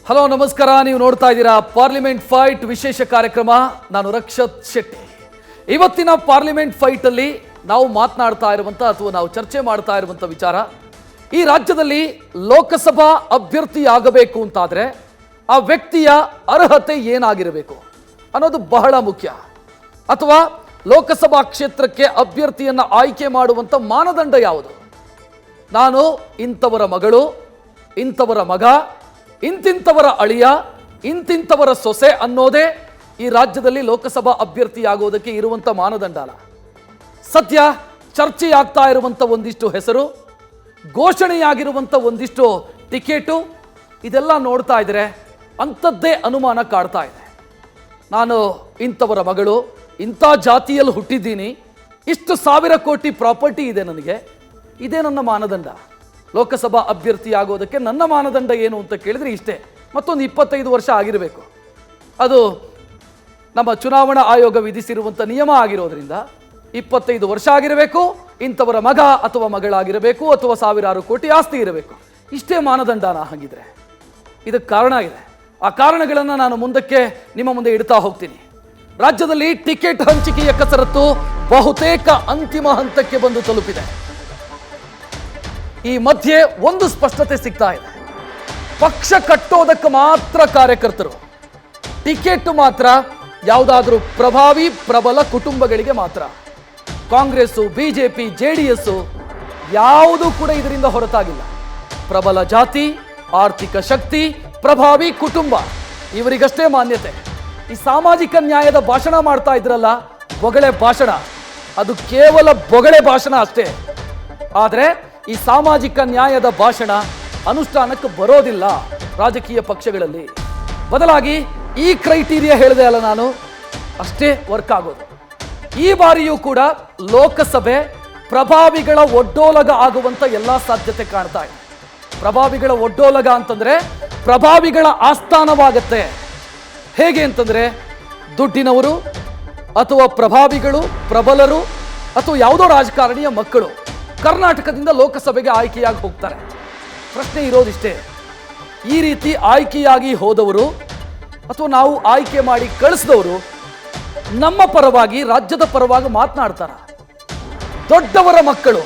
Hello ನಮಸ್ಕಾರ. ನೀವು ನೋಡ್ತಾ ಇದ್ದೀರಾ ಪಾರ್ಲಿಮೆಂಟ್ ಫೈಟ್ ವಿಶೇಷ ಕಾರ್ಯಕ್ರಮ. ನಾನು ರಕ್ಷತ್ ಶೆಟ್ಟಿ. ಇವತ್ತಿನ ಪಾರ್ಲಿಮೆಂಟ್ ಫೈಟ್ ಅಲ್ಲಿ ನಾವು ಮಾತನಾಡ್ತಾ ಇರುವಂತ ಅಥವಾ ನಾವು ಚರ್ಚೆ ಮಾಡ್ತಾ ಇರುವಂತ ವಿಚಾರ, ಈ ರಾಜ್ಯದಲ್ಲಿ ಲೋಕಸಭಾ ಅಭ್ಯರ್ಥಿ ಆಗಬೇಕು ಅಂತಾದ್ರೆ ಆ ವ್ಯಕ್ತಿಯ ಅರ್ಹತೆ ಏನಾಗಿರಬೇಕು ಅನ್ನೋದು ಬಹಳ ಮುಖ್ಯ. ಅಥವಾ ಲೋಕಸಭಾ ಕ್ಷೇತ್ರಕ್ಕೆ ಅಭ್ಯರ್ಥಿಯನ್ನ ಆಯ್ಕೆ ಮಾಡುವಂತ ಮಾನದಂಡ ಯಾವುದು? ನಾನು ಇಂಥವರ ಮಗಳು, ಇಂಥವರ ಮಗ, ಇಂತಿಂಥವರ ಅಳಿಯ, ಇಂತಿಂಥವರ ಸೊಸೆ ಅನ್ನೋದೇ ಈ ರಾಜ್ಯದಲ್ಲಿ ಲೋಕಸಭಾ ಅಭ್ಯರ್ಥಿ ಆಗೋದಕ್ಕೆ ಇರುವಂಥ ಮಾನದಂಡ ಅಲ್ಲ. ಸದ್ಯ ಚರ್ಚೆಯಾಗ್ತಾ ಇರುವಂಥ ಒಂದಿಷ್ಟು ಹೆಸರು, ಘೋಷಣೆಯಾಗಿರುವಂಥ ಒಂದಿಷ್ಟು ಟಿಕೆಟು, ಇದೆಲ್ಲ ನೋಡ್ತಾ ಇದ್ರೆ ಅಂಥದ್ದೇ ಅನುಮಾನ ಕಾಡ್ತಾ ಇದೆ. ನಾನು ಇಂಥವರ ಮಗಳು, ಇಂಥ ಜಾತಿಯಲ್ಲಿ ಹುಟ್ಟಿದ್ದೀನಿ, ಇಷ್ಟು ಸಾವಿರ ಕೋಟಿ ಪ್ರಾಪರ್ಟಿ ಇದೆ ನನಗೆ, ಇದೇ ನನ್ನ ಮಾನದಂಡ. ಲೋಕಸಭಾ ಅಭ್ಯರ್ಥಿ ಆಗೋದಕ್ಕೆ ನನ್ನ ಮಾನದಂಡ ಏನು ಅಂತ ಕೇಳಿದ್ರೆ ಇಷ್ಟೇ. ಮತ್ತೊಂದು 25 ವರ್ಷ ಆಗಿರಬೇಕು. ಅದು ನಮ್ಮ ಚುನಾವಣಾ ಆಯೋಗ ವಿಧಿಸಿರುವಂಥ ನಿಯಮ ಆಗಿರೋದ್ರಿಂದ 25 ವರ್ಷ ಆಗಿರಬೇಕು, ಇಂಥವರ ಮಗ ಅಥವಾ ಮಗಳಾಗಿರಬೇಕು, ಅಥವಾ ಸಾವಿರಾರು ಕೋಟಿ ಆಸ್ತಿ ಇರಬೇಕು. ಇಷ್ಟೇ ಮಾನದಂಡನ ಹಾಗಿದ್ರೆ? ಇದಕ್ಕೆ ಕಾರಣ ಇದೆ. ಆ ಕಾರಣಗಳನ್ನು ನಾನು ಮುಂದಕ್ಕೆ ನಿಮ್ಮ ಮುಂದೆ ಇಡ್ತಾ ಹೋಗ್ತೀನಿ. ರಾಜ್ಯದಲ್ಲಿ ಟಿಕೆಟ್ ಹಂಚಿಕೆಯ ಕಸರತ್ತು ಬಹುತೇಕ ಅಂತಿಮ ಹಂತಕ್ಕೆ ಬಂದು ತಲುಪಿದೆ. ಈ ಮಧ್ಯೆ ಒಂದು ಸ್ಪಷ್ಟತೆ ಸಿಗ್ತಾ ಇದೆ. ಪಕ್ಷ ಕಟ್ಟೋದಕ್ಕೆ ಮಾತ್ರ ಕಾರ್ಯಕರ್ತರು, ಟಿಕೆಟ್ ಮಾತ್ರ ಯಾವುದಾದ್ರೂ ಪ್ರಭಾವಿ ಪ್ರಬಲ ಕುಟುಂಬಗಳಿಗೆ ಮಾತ್ರ. ಕಾಂಗ್ರೆಸ್ಸು, ಬಿಜೆಪಿ, ಜೆಡಿಎಸ್ ಯಾವುದೂ ಕೂಡ ಇದರಿಂದ ಹೊರತಾಗಿಲ್ಲ. ಪ್ರಬಲ ಜಾತಿ, ಆರ್ಥಿಕ ಶಕ್ತಿ, ಪ್ರಭಾವಿ ಕುಟುಂಬ, ಇವರಿಗಷ್ಟೇ ಮಾನ್ಯತೆ. ಈ ಸಾಮಾಜಿಕ ನ್ಯಾಯದ ಭಾಷಣ ಮಾಡ್ತಾ ಇದ್ರಲ್ಲ, ಬೊಗಳೆ ಭಾಷಣ, ಅದು ಕೇವಲ ಬೊಗಳೆ ಭಾಷಣ ಅಷ್ಟೇ. ಆದರೆ ಈ ಸಾಮಾಜಿಕ ನ್ಯಾಯದ ಭಾಷಣ ಅನುಷ್ಠಾನಕ್ಕೆ ಬರೋದಿಲ್ಲ ರಾಜಕೀಯ ಪಕ್ಷಗಳಲ್ಲಿ. ಬದಲಾಗಿ ಈ ಕ್ರೈಟೀರಿಯಾ ಹೇಳಿದೆ ಅಲ್ಲ ನಾನು, ಅಷ್ಟೇ ವರ್ಕ್ ಆಗೋದು. ಈ ಬಾರಿಯೂ ಕೂಡ ಲೋಕಸಭೆ ಪ್ರಭಾವಿಗಳ ಒಡ್ಡೋಲಗ ಆಗುವಂತ ಎಲ್ಲ ಸಾಧ್ಯತೆ ಕಾಣ್ತಾ ಇದೆ. ಪ್ರಭಾವಿಗಳ ಒಡ್ಡೋಲಗ ಅಂತಂದ್ರೆ ಪ್ರಭಾವಿಗಳ ಆಸ್ಥಾನವಾಗತ್ತೆ. ಹೇಗೆ ಅಂತಂದ್ರೆ ದುಡ್ಡಿನವರು ಅಥವಾ ಪ್ರಭಾವಿಗಳು, ಪ್ರಬಲರು ಅಥವಾ ಯಾವುದೋ ರಾಜಕಾರಣಿಯ ಮಕ್ಕಳು ಕರ್ನಾಟಕದಿಂದ ಲೋಕಸಭೆಗೆ ಆಯ್ಕೆಯಾಗಿ ಹೋಗ್ತಾರೆ. ಪ್ರಶ್ನೆ ಇರೋದಿಷ್ಟೇ, ಈ ರೀತಿ ಆಯ್ಕೆಯಾಗಿ ಹೋದವರು ಅಥವಾ ನಾವು ಆಯ್ಕೆ ಮಾಡಿ ಕಳಿಸಿದವರು ನಮ್ಮ ಪರವಾಗಿ, ರಾಜ್ಯದ ಪರವಾಗಿ ಮಾತನಾಡ್ತಾರ? ದೊಡ್ಡವರ ಮಕ್ಕಳು,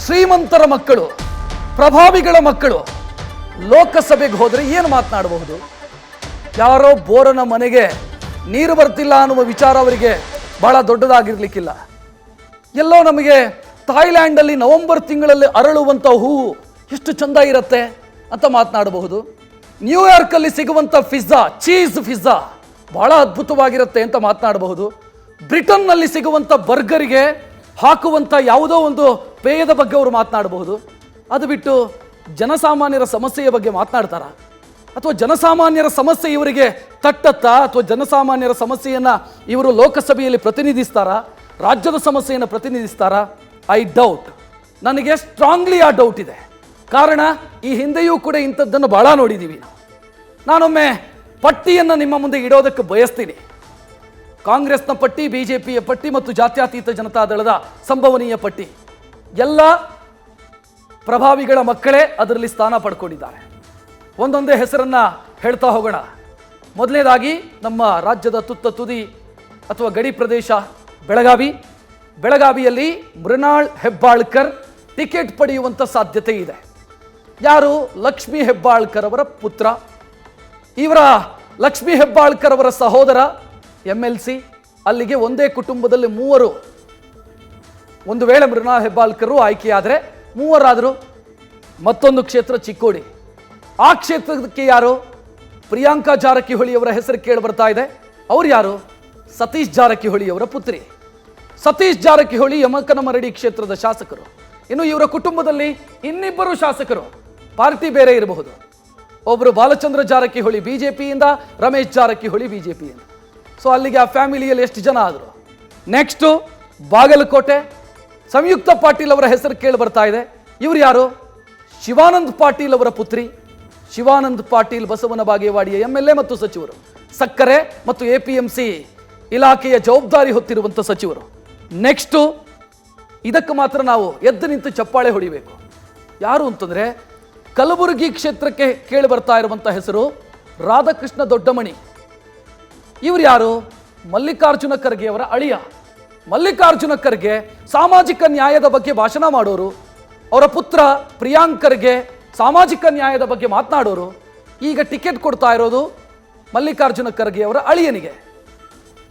ಶ್ರೀಮಂತರ ಮಕ್ಕಳು, ಪ್ರಭಾವಿಗಳ ಮಕ್ಕಳು ಲೋಕಸಭೆಗೆ ಹೋದರೆ ಏನು ಮಾತನಾಡಬಹುದು? ಯಾರೋ ಬೋರನ ಮನೆಗೆ ನೀರು ಬರ್ತಿಲ್ಲ ಅನ್ನುವ ವಿಚಾರ ಅವರಿಗೆ ಬಹಳ ದೊಡ್ಡದಾಗಿರ್ಲಿಕ್ಕಿಲ್ಲ. ಎಲ್ಲೋ ನಮಗೆ ಥಾಯ್ಲ್ಯಾಂಡಲ್ಲಿ ನವೆಂಬರ್ ತಿಂಗಳಲ್ಲಿ ಅರಳುವಂಥ ಹೂವು ಎಷ್ಟು ಚಂದ ಇರುತ್ತೆ ಅಂತ ಮಾತನಾಡಬಹುದು. ನ್ಯೂಯಾರ್ಕಲ್ಲಿ ಸಿಗುವಂಥ ಪಿಜ್ಜಾ, ಚೀಸ್ ಪಿಜ್ಜಾ ಬಹಳ ಅದ್ಭುತವಾಗಿರುತ್ತೆ ಅಂತ ಮಾತನಾಡಬಹುದು. ಬ್ರಿಟನ್ನಲ್ಲಿ ಸಿಗುವಂಥ ಬರ್ಗರಿಗೆ ಹಾಕುವಂಥ ಯಾವುದೋ ಒಂದು ಪೇಯದ ಬಗ್ಗೆ ಅವರು ಮಾತನಾಡಬಹುದು. ಅದು ಬಿಟ್ಟು ಜನಸಾಮಾನ್ಯರ ಸಮಸ್ಯೆಯ ಬಗ್ಗೆ ಮಾತನಾಡ್ತಾರ? ಅಥವಾ ಜನಸಾಮಾನ್ಯರ ಸಮಸ್ಯೆ ಇವರಿಗೆ ತಟ್ಟತ್ತಾ? ಅಥವಾ ಜನಸಾಮಾನ್ಯರ ಸಮಸ್ಯೆಯನ್ನು ಇವರು ಲೋಕಸಭೆಯಲ್ಲಿ ಪ್ರತಿನಿಧಿಸ್ತಾರಾ? ರಾಜ್ಯದ ಸಮಸ್ಯೆಯನ್ನು ಪ್ರತಿನಿಧಿಸ್ತಾರಾ? I doubt. ನನಗೆ ಸ್ಟ್ರಾಂಗ್ಲಿ ಆ ಡೌಟ್ ಇದೆ. ಕಾರಣ, ಈ ಹಿಂದೆಯೂ ಕೂಡ ಇಂಥದ್ದನ್ನು ಬಹಳ ನೋಡಿದ್ದೀವಿ ನಾವು. ನಾನೊಮ್ಮೆ ಪಟ್ಟಿಯನ್ನು ನಿಮ್ಮ ಮುಂದೆ ಇಡೋದಕ್ಕೆ ಬಯಸ್ತೀನಿ. ಕಾಂಗ್ರೆಸ್ನ ಪಟ್ಟಿ, ಬಿಜೆಪಿಯ ಪಟ್ಟಿ ಮತ್ತು ಜಾತ್ಯತೀತ ಜನತಾದಳದ ಸಂಭವನೀಯ ಪಟ್ಟಿ. ಎಲ್ಲ ಪ್ರಭಾವಿಗಳ ಮಕ್ಕಳೇ ಅದರಲ್ಲಿ ಸ್ಥಾನ ಪಡ್ಕೊಂಡಿದ್ದಾರೆ. ಒಂದೊಂದೇ ಹೆಸರನ್ನ ಹೇಳ್ತಾ ಹೋಗೋಣ. ಮೊದಲನೇದಾಗಿ ನಮ್ಮ ರಾಜ್ಯದ ತುತ್ತ ತುದಿ ಅಥವಾ ಗಡಿ ಪ್ರದೇಶ ಬೆಳಗಾವಿಯಲ್ಲಿ ಮೃಣಾಲ್ ಹೆಬ್ಬಾಳ್ಕರ್ ಟಿಕೆಟ್ ಪಡೆಯುವಂಥ ಸಾಧ್ಯತೆ ಇದೆ. ಯಾರು? ಲಕ್ಷ್ಮೀ ಹೆಬ್ಬಾಳ್ಕರ್ ಅವರ ಪುತ್ರ. ಇವರ ಲಕ್ಷ್ಮೀ ಹೆಬ್ಬಾಳ್ಕರ್ ಅವರ ಸಹೋದರ MLC. ಅಲ್ಲಿಗೆ ಒಂದೇ ಕುಟುಂಬದಲ್ಲಿ ಮೂವರು. ಒಂದು ವೇಳೆ ಮೃಣಾಲ್ ಹೆಬ್ಬಾಳ್ಕರ್ ಆಯ್ಕೆಯಾದರೆ ಮೂವರಾದರು. ಮತ್ತೊಂದು ಕ್ಷೇತ್ರ ಚಿಕ್ಕೋಡಿ. ಆ ಕ್ಷೇತ್ರಕ್ಕೆ ಯಾರು? ಪ್ರಿಯಾಂಕಾ ಜಾರಕಿಹೊಳಿ ಅವರ ಹೆಸರು ಕೇಳಿ ಬರ್ತಾ ಇದೆ. ಅವ್ರು ಯಾರು? ಸತೀಶ್ ಜಾರಕಿಹೊಳಿ ಅವರ ಪುತ್ರಿ. ಸತೀಶ್ ಜಾರಕಿಹೊಳಿ ಯಮಕನಮರಡಿ ಕ್ಷೇತ್ರದ ಶಾಸಕರು. ಇನ್ನು ಇವರ ಕುಟುಂಬದಲ್ಲಿ ಇನ್ನಿಬ್ಬರು ಶಾಸಕರು, ಪಾರ್ಟಿ ಬೇರೆ ಇರಬಹುದು. ಒಬ್ಬರು ಬಾಲಚಂದ್ರ ಜಾರಕಿಹೊಳಿ ಬಿಜೆಪಿಯಿಂದ, ರಮೇಶ್ ಜಾರಕಿಹೊಳಿ ಬಿಜೆಪಿಯಿಂದ. ಸೊ ಅಲ್ಲಿಗೆ ಆ ಫ್ಯಾಮಿಲಿಯಲ್ಲಿ ಎಷ್ಟು ಜನ ಆದರು? ನೆಕ್ಸ್ಟು ಬಾಗಲಕೋಟೆ, ಸಂಯುಕ್ತ ಪಾಟೀಲ್ ಅವರ ಹೆಸರು ಕೇಳಿ ಬರ್ತಾ ಇದೆ. ಇವರು ಯಾರು? ಶಿವಾನಂದ್ ಪಾಟೀಲ್ ಅವರ ಪುತ್ರಿ. ಶಿವಾನಂದ್ ಪಾಟೀಲ್ ಬಸವನ ಬಾಗೇವಾಡಿಯ MLA ಮತ್ತು ಸಚಿವರು, ಸಕ್ಕರೆ ಮತ್ತು APMC ಇಲಾಖೆಯ ಜವಾಬ್ದಾರಿ ಹೊತ್ತಿರುವಂಥ ಸಚಿವರು. ನೆಕ್ಸ್ಟು ಇದಕ್ಕೆ ಮಾತ್ರ ನಾವು ಎದ್ದು ನಿಂತು ಚಪ್ಪಾಳೆ ಹೊಡಿಬೇಕು. ಯಾರು ಅಂತಂದರೆ ಕಲಬುರಗಿ ಕ್ಷೇತ್ರಕ್ಕೆ ಕೇಳಿ ಬರ್ತಾ ಇರುವಂಥ ಹೆಸರು ರಾಧಾಕೃಷ್ಣ ದೊಡ್ಡಮಣಿ. ಇವರು ಯಾರು? ಮಲ್ಲಿಕಾರ್ಜುನ ಖರ್ಗೆ ಅವರ ಅಳಿಯ. ಮಲ್ಲಿಕಾರ್ಜುನ ಖರ್ಗೆ ಸಾಮಾಜಿಕ ನ್ಯಾಯದ ಬಗ್ಗೆ ಭಾಷಣ ಮಾಡೋರು. ಅವರ ಪುತ್ರ ಪ್ರಿಯಾಂಕ್ ಖರ್ಗೆ ಸಾಮಾಜಿಕ ನ್ಯಾಯದ ಬಗ್ಗೆ ಮಾತನಾಡೋರು. ಈಗ ಟಿಕೆಟ್ ಕೊಡ್ತಾ ಇರೋದು ಮಲ್ಲಿಕಾರ್ಜುನ ಖರ್ಗೆ ಅವರ ಅಳಿಯನಿಗೆ.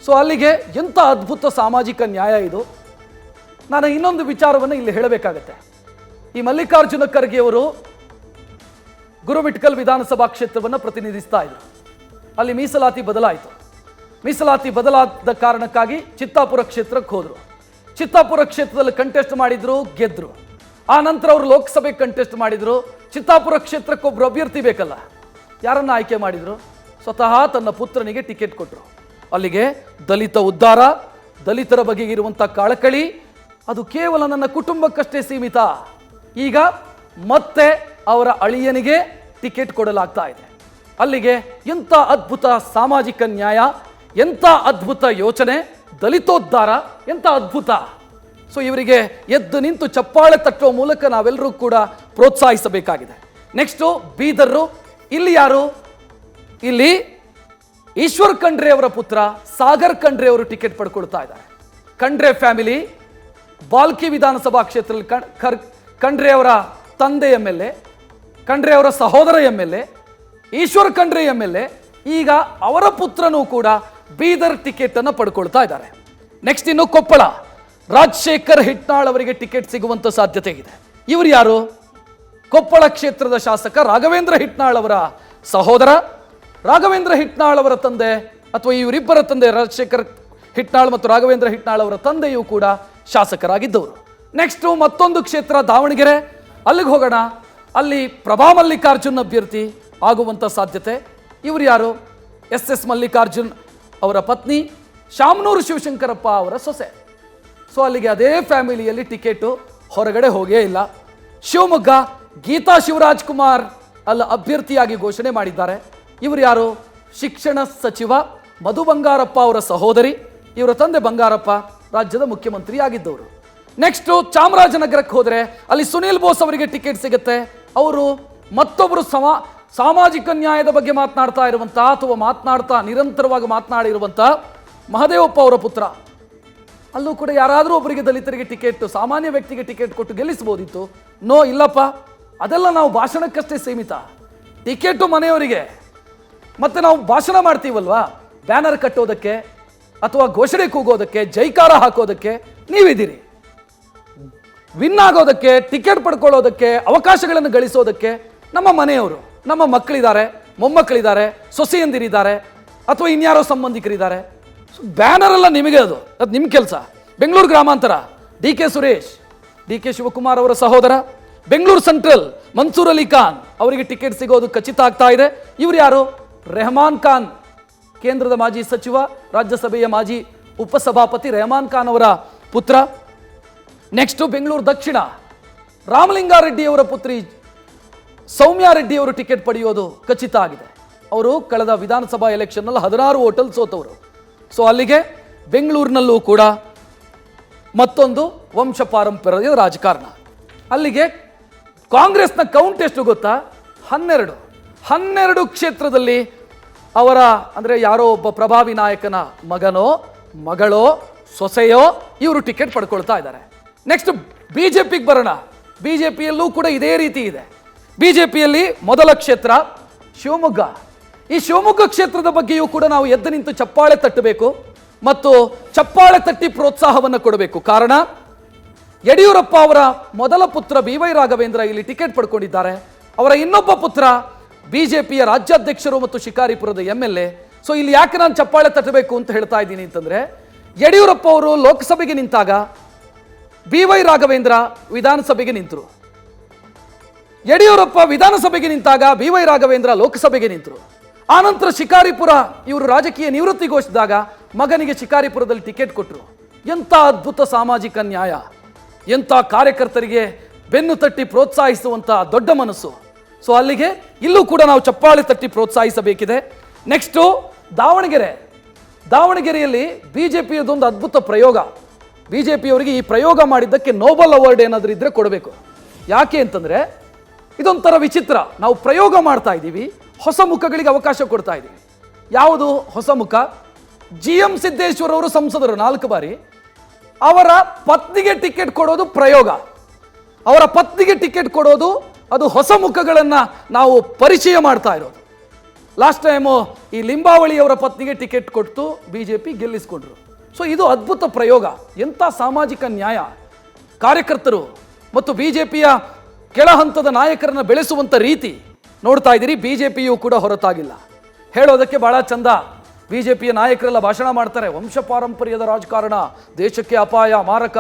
ಸೊ ಅಲ್ಲಿಗೆ ಎಂಥ ಅದ್ಭುತ ಸಾಮಾಜಿಕ ನ್ಯಾಯ ಇದು. ನಾನು ಇನ್ನೊಂದು ವಿಚಾರವನ್ನು ಇಲ್ಲಿ ಹೇಳಬೇಕಾಗತ್ತೆ. ಈ ಮಲ್ಲಿಕಾರ್ಜುನ ಖರ್ಗೆ ಅವರು ಗುರುಮಿಟ್ಕಲ್ ವಿಧಾನಸಭಾ ಕ್ಷೇತ್ರವನ್ನು ಪ್ರತಿನಿಧಿಸ್ತಾ ಇದ್ರು. ಅಲ್ಲಿ ಮೀಸಲಾತಿ ಬದಲಾಯಿತು. ಮೀಸಲಾತಿ ಬದಲಾದ ಕಾರಣಕ್ಕಾಗಿ ಚಿತ್ತಾಪುರ ಕ್ಷೇತ್ರಕ್ಕೆ ಹೋದರು. ಚಿತ್ತಾಪುರ ಕ್ಷೇತ್ರದಲ್ಲಿ ಕಂಟೆಸ್ಟ್ ಮಾಡಿದ್ರು, ಗೆದ್ರು. ಆ ನಂತರ ಅವರು ಲೋಕಸಭೆಗೆ ಕಂಟೆಸ್ಟ್ ಮಾಡಿದ್ರು. ಚಿತ್ತಾಪುರ ಕ್ಷೇತ್ರಕ್ಕೆ ಒಬ್ಬರು ಅಭ್ಯರ್ಥಿ ಬೇಕಲ್ಲ, ಯಾರನ್ನ ಆಯ್ಕೆ ಮಾಡಿದ್ರು? ಸ್ವತಃ ತನ್ನ ಪುತ್ರನಿಗೆ ಟಿಕೆಟ್ ಕೊಟ್ಟರು. ಅಲ್ಲಿಗೆ ದಲಿತ ಉದ್ಧಾರ, ದಲಿತರ ಬಗ್ಗೆ ಇರುವಂಥ ಕಳಕಳಿ ಅದು ಕೇವಲ ನನ್ನ ಕುಟುಂಬಕ್ಕಷ್ಟೇ ಸೀಮಿತ. ಈಗ ಮತ್ತೆ ಅವರ ಅಳಿಯನಿಗೆ ಟಿಕೆಟ್ ಕೊಡಲಾಗ್ತಾ ಇದೆ. ಅಲ್ಲಿಗೆ ಎಂಥ ಅದ್ಭುತ ಸಾಮಾಜಿಕ ನ್ಯಾಯ, ಎಂಥ ಅದ್ಭುತ ಯೋಚನೆ, ದಲಿತೋದ್ಧಾರ, ಎಂಥ ಅದ್ಭುತ. ಸೊ ಇವರಿಗೆ ಎದ್ದು ನಿಂತು ಚಪ್ಪಾಳೆ ತಟ್ಟುವ ಮೂಲಕ ನಾವೆಲ್ಲರೂ ಕೂಡ ಪ್ರೋತ್ಸಾಹಿಸಬೇಕಾಗಿದೆ. ನೆಕ್ಸ್ಟು ಬೀದರ್ರು. ಇಲ್ಲಿ ಯಾರು? ಇಲ್ಲಿ ಈಶ್ವರ್ ಖಂಡ್ರೆ ಅವರ ಪುತ್ರ ಸಾಗರ್ ಖಂಡ್ರೆ ಅವರು ಟಿಕೆಟ್ ಪಡ್ಕೊಳ್ತಾ ಇದ್ದಾರೆ. ಖಂಡ್ರೆ ಫ್ಯಾಮಿಲಿ ಬಾಲ್ಕಿ ವಿಧಾನಸಭಾ ಕ್ಷೇತ್ರದಲ್ಲಿ ಖಂಡ್ರೆ ಅವರ ತಂದೆ MLA, ಖಂಡ್ರೆ ಅವರ ಸಹೋದರ MLA, ಈಶ್ವರ್ ಖಂಡ್ರೆ MLA. ಈಗ ಅವರ ಪುತ್ರನೂ ಕೂಡ ಬೀದರ್ ಟಿಕೆಟ್ ಅನ್ನು ಪಡ್ಕೊಳ್ತಾ ಇದ್ದಾರೆ. ನೆಕ್ಸ್ಟ್ ಇನ್ನು ಕೊಪ್ಪಳ, ರಾಜಶೇಖರ್ ಹಿಟ್ನಾಳ್ ಅವರಿಗೆ ಟಿಕೆಟ್ ಸಿಗುವಂತ ಸಾಧ್ಯತೆ ಇದೆ. ಇವರು ಯಾರು? ಕೊಪ್ಪಳ ಕ್ಷೇತ್ರದ ಶಾಸಕ ರಾಘವೇಂದ್ರ ಹಿಟ್ನಾಳ್ ಅವರ ಸಹೋದರ. ರಾಘವೇಂದ್ರ ಹಿಟ್ನಾಳ್ ಅವರ ತಂದೆ ಅಥವಾ ಇವರಿಬ್ಬರ ತಂದೆ ರಾಜಶೇಖರ್ ಹಿಟ್ನಾಳ್ ಮತ್ತು ರಾಘವೇಂದ್ರ ಹಿಟ್ನಾಳ್ ಅವರ ತಂದೆಯೂ ಕೂಡ ಶಾಸಕರಾಗಿದ್ದವರು. ನೆಕ್ಸ್ಟ್ ಮತ್ತೊಂದು ಕ್ಷೇತ್ರ ದಾವಣಗೆರೆ, ಅಲ್ಲಿಗೆ ಹೋಗೋಣ. ಅಲ್ಲಿ ಪ್ರಭಾ ಮಲ್ಲಿಕಾರ್ಜುನ್ ಅಭ್ಯರ್ಥಿ ಆಗುವಂಥ ಸಾಧ್ಯತೆ. ಇವರು ಯಾರು? SS ಮಲ್ಲಿಕಾರ್ಜುನ್ ಅವರ ಪತ್ನಿ, ಶಾಮನೂರು ಶಿವಶಂಕರಪ್ಪ ಅವರ ಸೊಸೆ. ಸೊ ಅಲ್ಲಿಗೆ ಅದೇ ಫ್ಯಾಮಿಲಿಯಲ್ಲಿ ಟಿಕೆಟು ಹೊರಗಡೆ ಹೋಗೇ ಇಲ್ಲ. ಶಿವಮೊಗ್ಗ, ಗೀತಾ ಶಿವರಾಜ್ ಕುಮಾರ್ ಅಲ್ಲಿ ಅಭ್ಯರ್ಥಿಯಾಗಿ ಘೋಷಣೆ ಮಾಡಿದ್ದಾರೆ. ಇವರು ಯಾರು? ಶಿಕ್ಷಣ ಸಚಿವ ಮಧು ಬಂಗಾರಪ್ಪ ಅವರ ಸಹೋದರಿ. ಇವರ ತಂದೆ ಬಂಗಾರಪ್ಪ ರಾಜ್ಯದ ಮುಖ್ಯಮಂತ್ರಿ ಆಗಿದ್ದವರು. ನೆಕ್ಸ್ಟು ಚಾಮರಾಜನಗರಕ್ಕೆ ಹೋದರೆ ಅಲ್ಲಿ ಸುನೀಲ್ ಬೋಸ್ ಅವರಿಗೆ ಟಿಕೆಟ್ ಸಿಗುತ್ತೆ. ಅವರು ಮತ್ತೊಬ್ಬರು ಸಾಮಾಜಿಕ ನ್ಯಾಯದ ಬಗ್ಗೆ ಮಾತನಾಡ್ತಾ ಇರುವಂಥ ಅಥವಾ ನಿರಂತರವಾಗಿ ಮಾತನಾಡಿರುವಂಥ ಮಹದೇವಪ್ಪ ಅವರ ಪುತ್ರ. ಅಲ್ಲೂ ಕೂಡ ಯಾರಾದರೂ ಒಬ್ಬರಿಗೆ ದಲಿತರಿಗೆ ಟಿಕೆಟ್, ಸಾಮಾನ್ಯ ವ್ಯಕ್ತಿಗೆ ಟಿಕೆಟ್ ಕೊಟ್ಟು ಗೆಲ್ಲಿಸಬಹುದಿತ್ತು. ನೋ, ಇಲ್ಲಪ್ಪ, ಅದೆಲ್ಲ ನಾವು ಭಾಷಣಕ್ಕಷ್ಟೇ ಸೀಮಿತ. ಟಿಕೆಟು ಮನೆಯವರಿಗೆ. ಮತ್ತೆ ನಾವು ಭಾಷಣ ಮಾಡ್ತೀವಲ್ವಾ, ಬ್ಯಾನರ್ ಕಟ್ಟೋದಕ್ಕೆ ಅಥವಾ ಘೋಷಣೆ ಕೂಗೋದಕ್ಕೆ, ಜೈಕಾರ ಹಾಕೋದಕ್ಕೆ ನೀವಿದ್ದೀರಿ. ವಿನ್ ಆಗೋದಕ್ಕೆ, ಟಿಕೆಟ್ ಪಡ್ಕೊಳ್ಳೋದಕ್ಕೆ, ಅವಕಾಶಗಳನ್ನು ಗಳಿಸೋದಕ್ಕೆ ನಮ್ಮ ಮನೆಯವರು, ನಮ್ಮ ಮಕ್ಕಳಿದ್ದಾರೆ, ಮೊಮ್ಮಕ್ಕಳಿದ್ದಾರೆ, ಸೊಸೆಯಂದಿರಿದ್ದಾರೆ, ಅಥವಾ ಇನ್ಯಾರೋ ಸಂಬಂಧಿಕರಿದ್ದಾರೆ. ಬ್ಯಾನರ್ ಎಲ್ಲ ನಿಮಗೆ, ಅದು ನಿಮ್ಮ ಕೆಲಸ. ಬೆಂಗಳೂರು ಗ್ರಾಮಾಂತರ DK ಸುರೇಶ್, DK ಶಿವಕುಮಾರ್ ಅವರ ಸಹೋದರ. ಬೆಂಗಳೂರು ಸೆಂಟ್ರಲ್ ಮನ್ಸೂರ್ ಅಲಿ ಖಾನ್ ಅವರಿಗೆ ಟಿಕೆಟ್ ಸಿಗೋದು ಖಚಿತ ಆಗ್ತಾ ಇದೆ. ಇವರು ಯಾರು? ರೆಹಮಾನ್ ಖಾನ್, ಕೇಂದ್ರದ ಮಾಜಿ ಸಚಿವ, ರಾಜ್ಯಸಭೆಯ ಮಾಜಿ ಉಪಸಭಾಪತಿ ರೆಹಮಾನ್ ಖಾನ್ ಅವರ ಪುತ್ರ. ನೆಕ್ಸ್ಟ್ ಬೆಂಗಳೂರು ದಕ್ಷಿಣ, ರಾಮಲಿಂಗಾರೆಡ್ಡಿ ಅವರ ಪುತ್ರಿ ಸೌಮ್ಯಾ ರೆಡ್ಡಿ ಅವರು ಟಿಕೆಟ್ ಪಡೆಯೋದು ಖಚಿತ ಆಗಿದೆ. ಅವರು ಕಳೆದ ವಿಧಾನಸಭಾ ಎಲೆಕ್ಷನ್ನಲ್ಲಿ 16 ಓಟಲ್ಲಿ ಸೋತವರು. ಸೊ ಅಲ್ಲಿಗೆ ಬೆಂಗಳೂರಿನಲ್ಲೂ ಕೂಡ ಮತ್ತೊಂದು ವಂಶ ಪಾರಂಪರ್ಯದ ರಾಜಕಾರಣ. ಅಲ್ಲಿಗೆ ಕಾಂಗ್ರೆಸ್ನ ಕೌಂಟ್ ಎಷ್ಟು ಗೊತ್ತಾ? 12 ಕ್ಷೇತ್ರದಲ್ಲಿ ಅವರ, ಅಂದರೆ ಯಾರೋ ಒಬ್ಬ ಪ್ರಭಾವಿ ನಾಯಕನ ಮಗನೋ ಮಗಳೋ ಸೊಸೆಯೋ ಇವರು ಟಿಕೆಟ್ ಪಡ್ಕೊಳ್ತಾ ಇದ್ದಾರೆ. ನೆಕ್ಸ್ಟ್ BJPಗೆ ಬರೋಣ. BJPಯಲ್ಲೂ ಕೂಡ ಇದೇ ರೀತಿ ಇದೆ. BJPಯಲ್ಲಿ ಮೊದಲ ಕ್ಷೇತ್ರ ಶಿವಮೊಗ್ಗ. ಈ ಶಿವಮೊಗ್ಗ ಕ್ಷೇತ್ರದ ಬಗ್ಗೆಯೂ ಕೂಡ ನಾವು ಎದ್ದು ನಿಂತು ಚಪ್ಪಾಳೆ ತಟ್ಟಬೇಕು ಮತ್ತು ಚಪ್ಪಾಳೆ ತಟ್ಟಿ ಪ್ರೋತ್ಸಾಹವನ್ನು ಕೊಡಬೇಕು. ಕಾರಣ, ಯಡಿಯೂರಪ್ಪ ಅವರ ಮೊದಲ ಪುತ್ರ BY ರಾಘವೇಂದ್ರ ಇಲ್ಲಿ ಟಿಕೆಟ್ ಪಡ್ಕೊಂಡಿದ್ದಾರೆ. ಅವರ ಇನ್ನೊಬ್ಬ ಪುತ್ರ BJPಯ ರಾಜ್ಯಾಧ್ಯಕ್ಷರು ಮತ್ತು ಶಿಕಾರಿಪುರದ MLA. ಸೊ ಇಲ್ಲಿ ಯಾಕೆ ನಾನು ಚಪ್ಪಾಳೆ ತಟ್ಟಬೇಕು ಅಂತ ಹೇಳ್ತಾ ಇದ್ದೀನಿ ಅಂತಂದ್ರೆ, ಯಡಿಯೂರಪ್ಪ ಅವರು ಲೋಕಸಭೆಗೆ ನಿಂತಾಗ BY ರಾಘವೇಂದ್ರ ವಿಧಾನಸಭೆಗೆ ನಿಂತರು. ಯಡಿಯೂರಪ್ಪ ವಿಧಾನಸಭೆಗೆ ನಿಂತಾಗ BY ರಾಘವೇಂದ್ರ ಲೋಕಸಭೆಗೆ ನಿಂತರು. ಆನಂತರ ಶಿಕಾರಿಪುರ ಇವರು ರಾಜಕೀಯ ನಿವೃತ್ತಿ ಘೋಷಿಸಿದಾಗ ಮಗನಿಗೆ ಶಿಕಾರಿಪುರದಲ್ಲಿ ಟಿಕೆಟ್ ಕೊಟ್ಟರು. ಎಂಥ ಅದ್ಭುತ ಸಾಮಾಜಿಕ ನ್ಯಾಯ, ಎಂಥ ಕಾರ್ಯಕರ್ತರಿಗೆ ಬೆನ್ನು ತಟ್ಟಿ ಪ್ರೋತ್ಸಾಹಿಸುವಂಥ ದೊಡ್ಡ ಮನಸ್ಸು. ಸೊ ಅಲ್ಲಿಗೆ ಇಲ್ಲೂ ಕೂಡ ನಾವು ಚಪ್ಪಾಳೆ ತಟ್ಟಿ ಪ್ರೋತ್ಸಾಹಿಸಬೇಕಿದೆ. ನೆಕ್ಸ್ಟು ದಾವಣಗೆರೆಯಲ್ಲಿ BJPಯದೊಂದು ಅದ್ಭುತ ಪ್ರಯೋಗ. BJPಯವರಿಗೆ ಈ ಪ್ರಯೋಗ ಮಾಡಿದ್ದಕ್ಕೆ ನೋಬಲ್ ಅವಾರ್ಡ್ ಏನಾದರೂ ಇದ್ರೆ ಕೊಡಬೇಕು. ಯಾಕೆ ಅಂತಂದರೆ ಇದೊಂಥರ ವಿಚಿತ್ರ. ನಾವು ಪ್ರಯೋಗ ಮಾಡ್ತಾ ಇದ್ದೀವಿ, ಹೊಸ ಮುಖಗಳಿಗೆ ಅವಕಾಶ ಕೊಡ್ತಾ ಇದ್ದೀವಿ. ಯಾವುದು ಹೊಸ ಮುಖ? GM ಸಿದ್ದೇಶ್ವರ್ ಅವರು ಸಂಸದರು 4 ಬಾರಿ. ಅವರ ಪತ್ನಿಗೆ ಟಿಕೆಟ್ ಕೊಡೋದು ಪ್ರಯೋಗ. ಅವರ ಪತ್ನಿಗೆ ಟಿಕೆಟ್ ಕೊಡೋದು ಅದು ಹೊಸ ಮುಖಗಳನ್ನು ನಾವು ಪರಿಚಯ ಮಾಡ್ತಾ ಇರೋದು. ಲಾಸ್ಟ್ ಟೈಮು ಈ ಲಿಂಬಾವಳಿ ಅವರ ಪತ್ನಿಗೆ ಟಿಕೆಟ್ ಕೊಟ್ಟು BJP ಗೆಲ್ಲಿಸ್ಕೊಂಡ್ರು. ಸೊ ಇದು ಅದ್ಭುತ ಪ್ರಯೋಗ. ಎಂಥ ಸಾಮಾಜಿಕ ನ್ಯಾಯ! ಕಾರ್ಯಕರ್ತರು ಮತ್ತು BJPಯ ಕೆಳ ಹಂತದ ನಾಯಕರನ್ನು ಬೆಳೆಸುವಂಥ ರೀತಿ ನೋಡ್ತಾ ಇದ್ದೀರಿ. BJPಯೂ ಕೂಡ ಹೊರತಾಗಿಲ್ಲ. ಹೇಳೋದಕ್ಕೆ ಬಹಳ ಚಂದ. BJPಯ ನಾಯಕರೆಲ್ಲ ಭಾಷಣ ಮಾಡ್ತಾರೆ, ವಂಶ ಪಾರಂಪರ್ಯದ ರಾಜಕಾರಣ, ದೇಶಕ್ಕೆ ಅಪಾಯ, ಮಾರಕ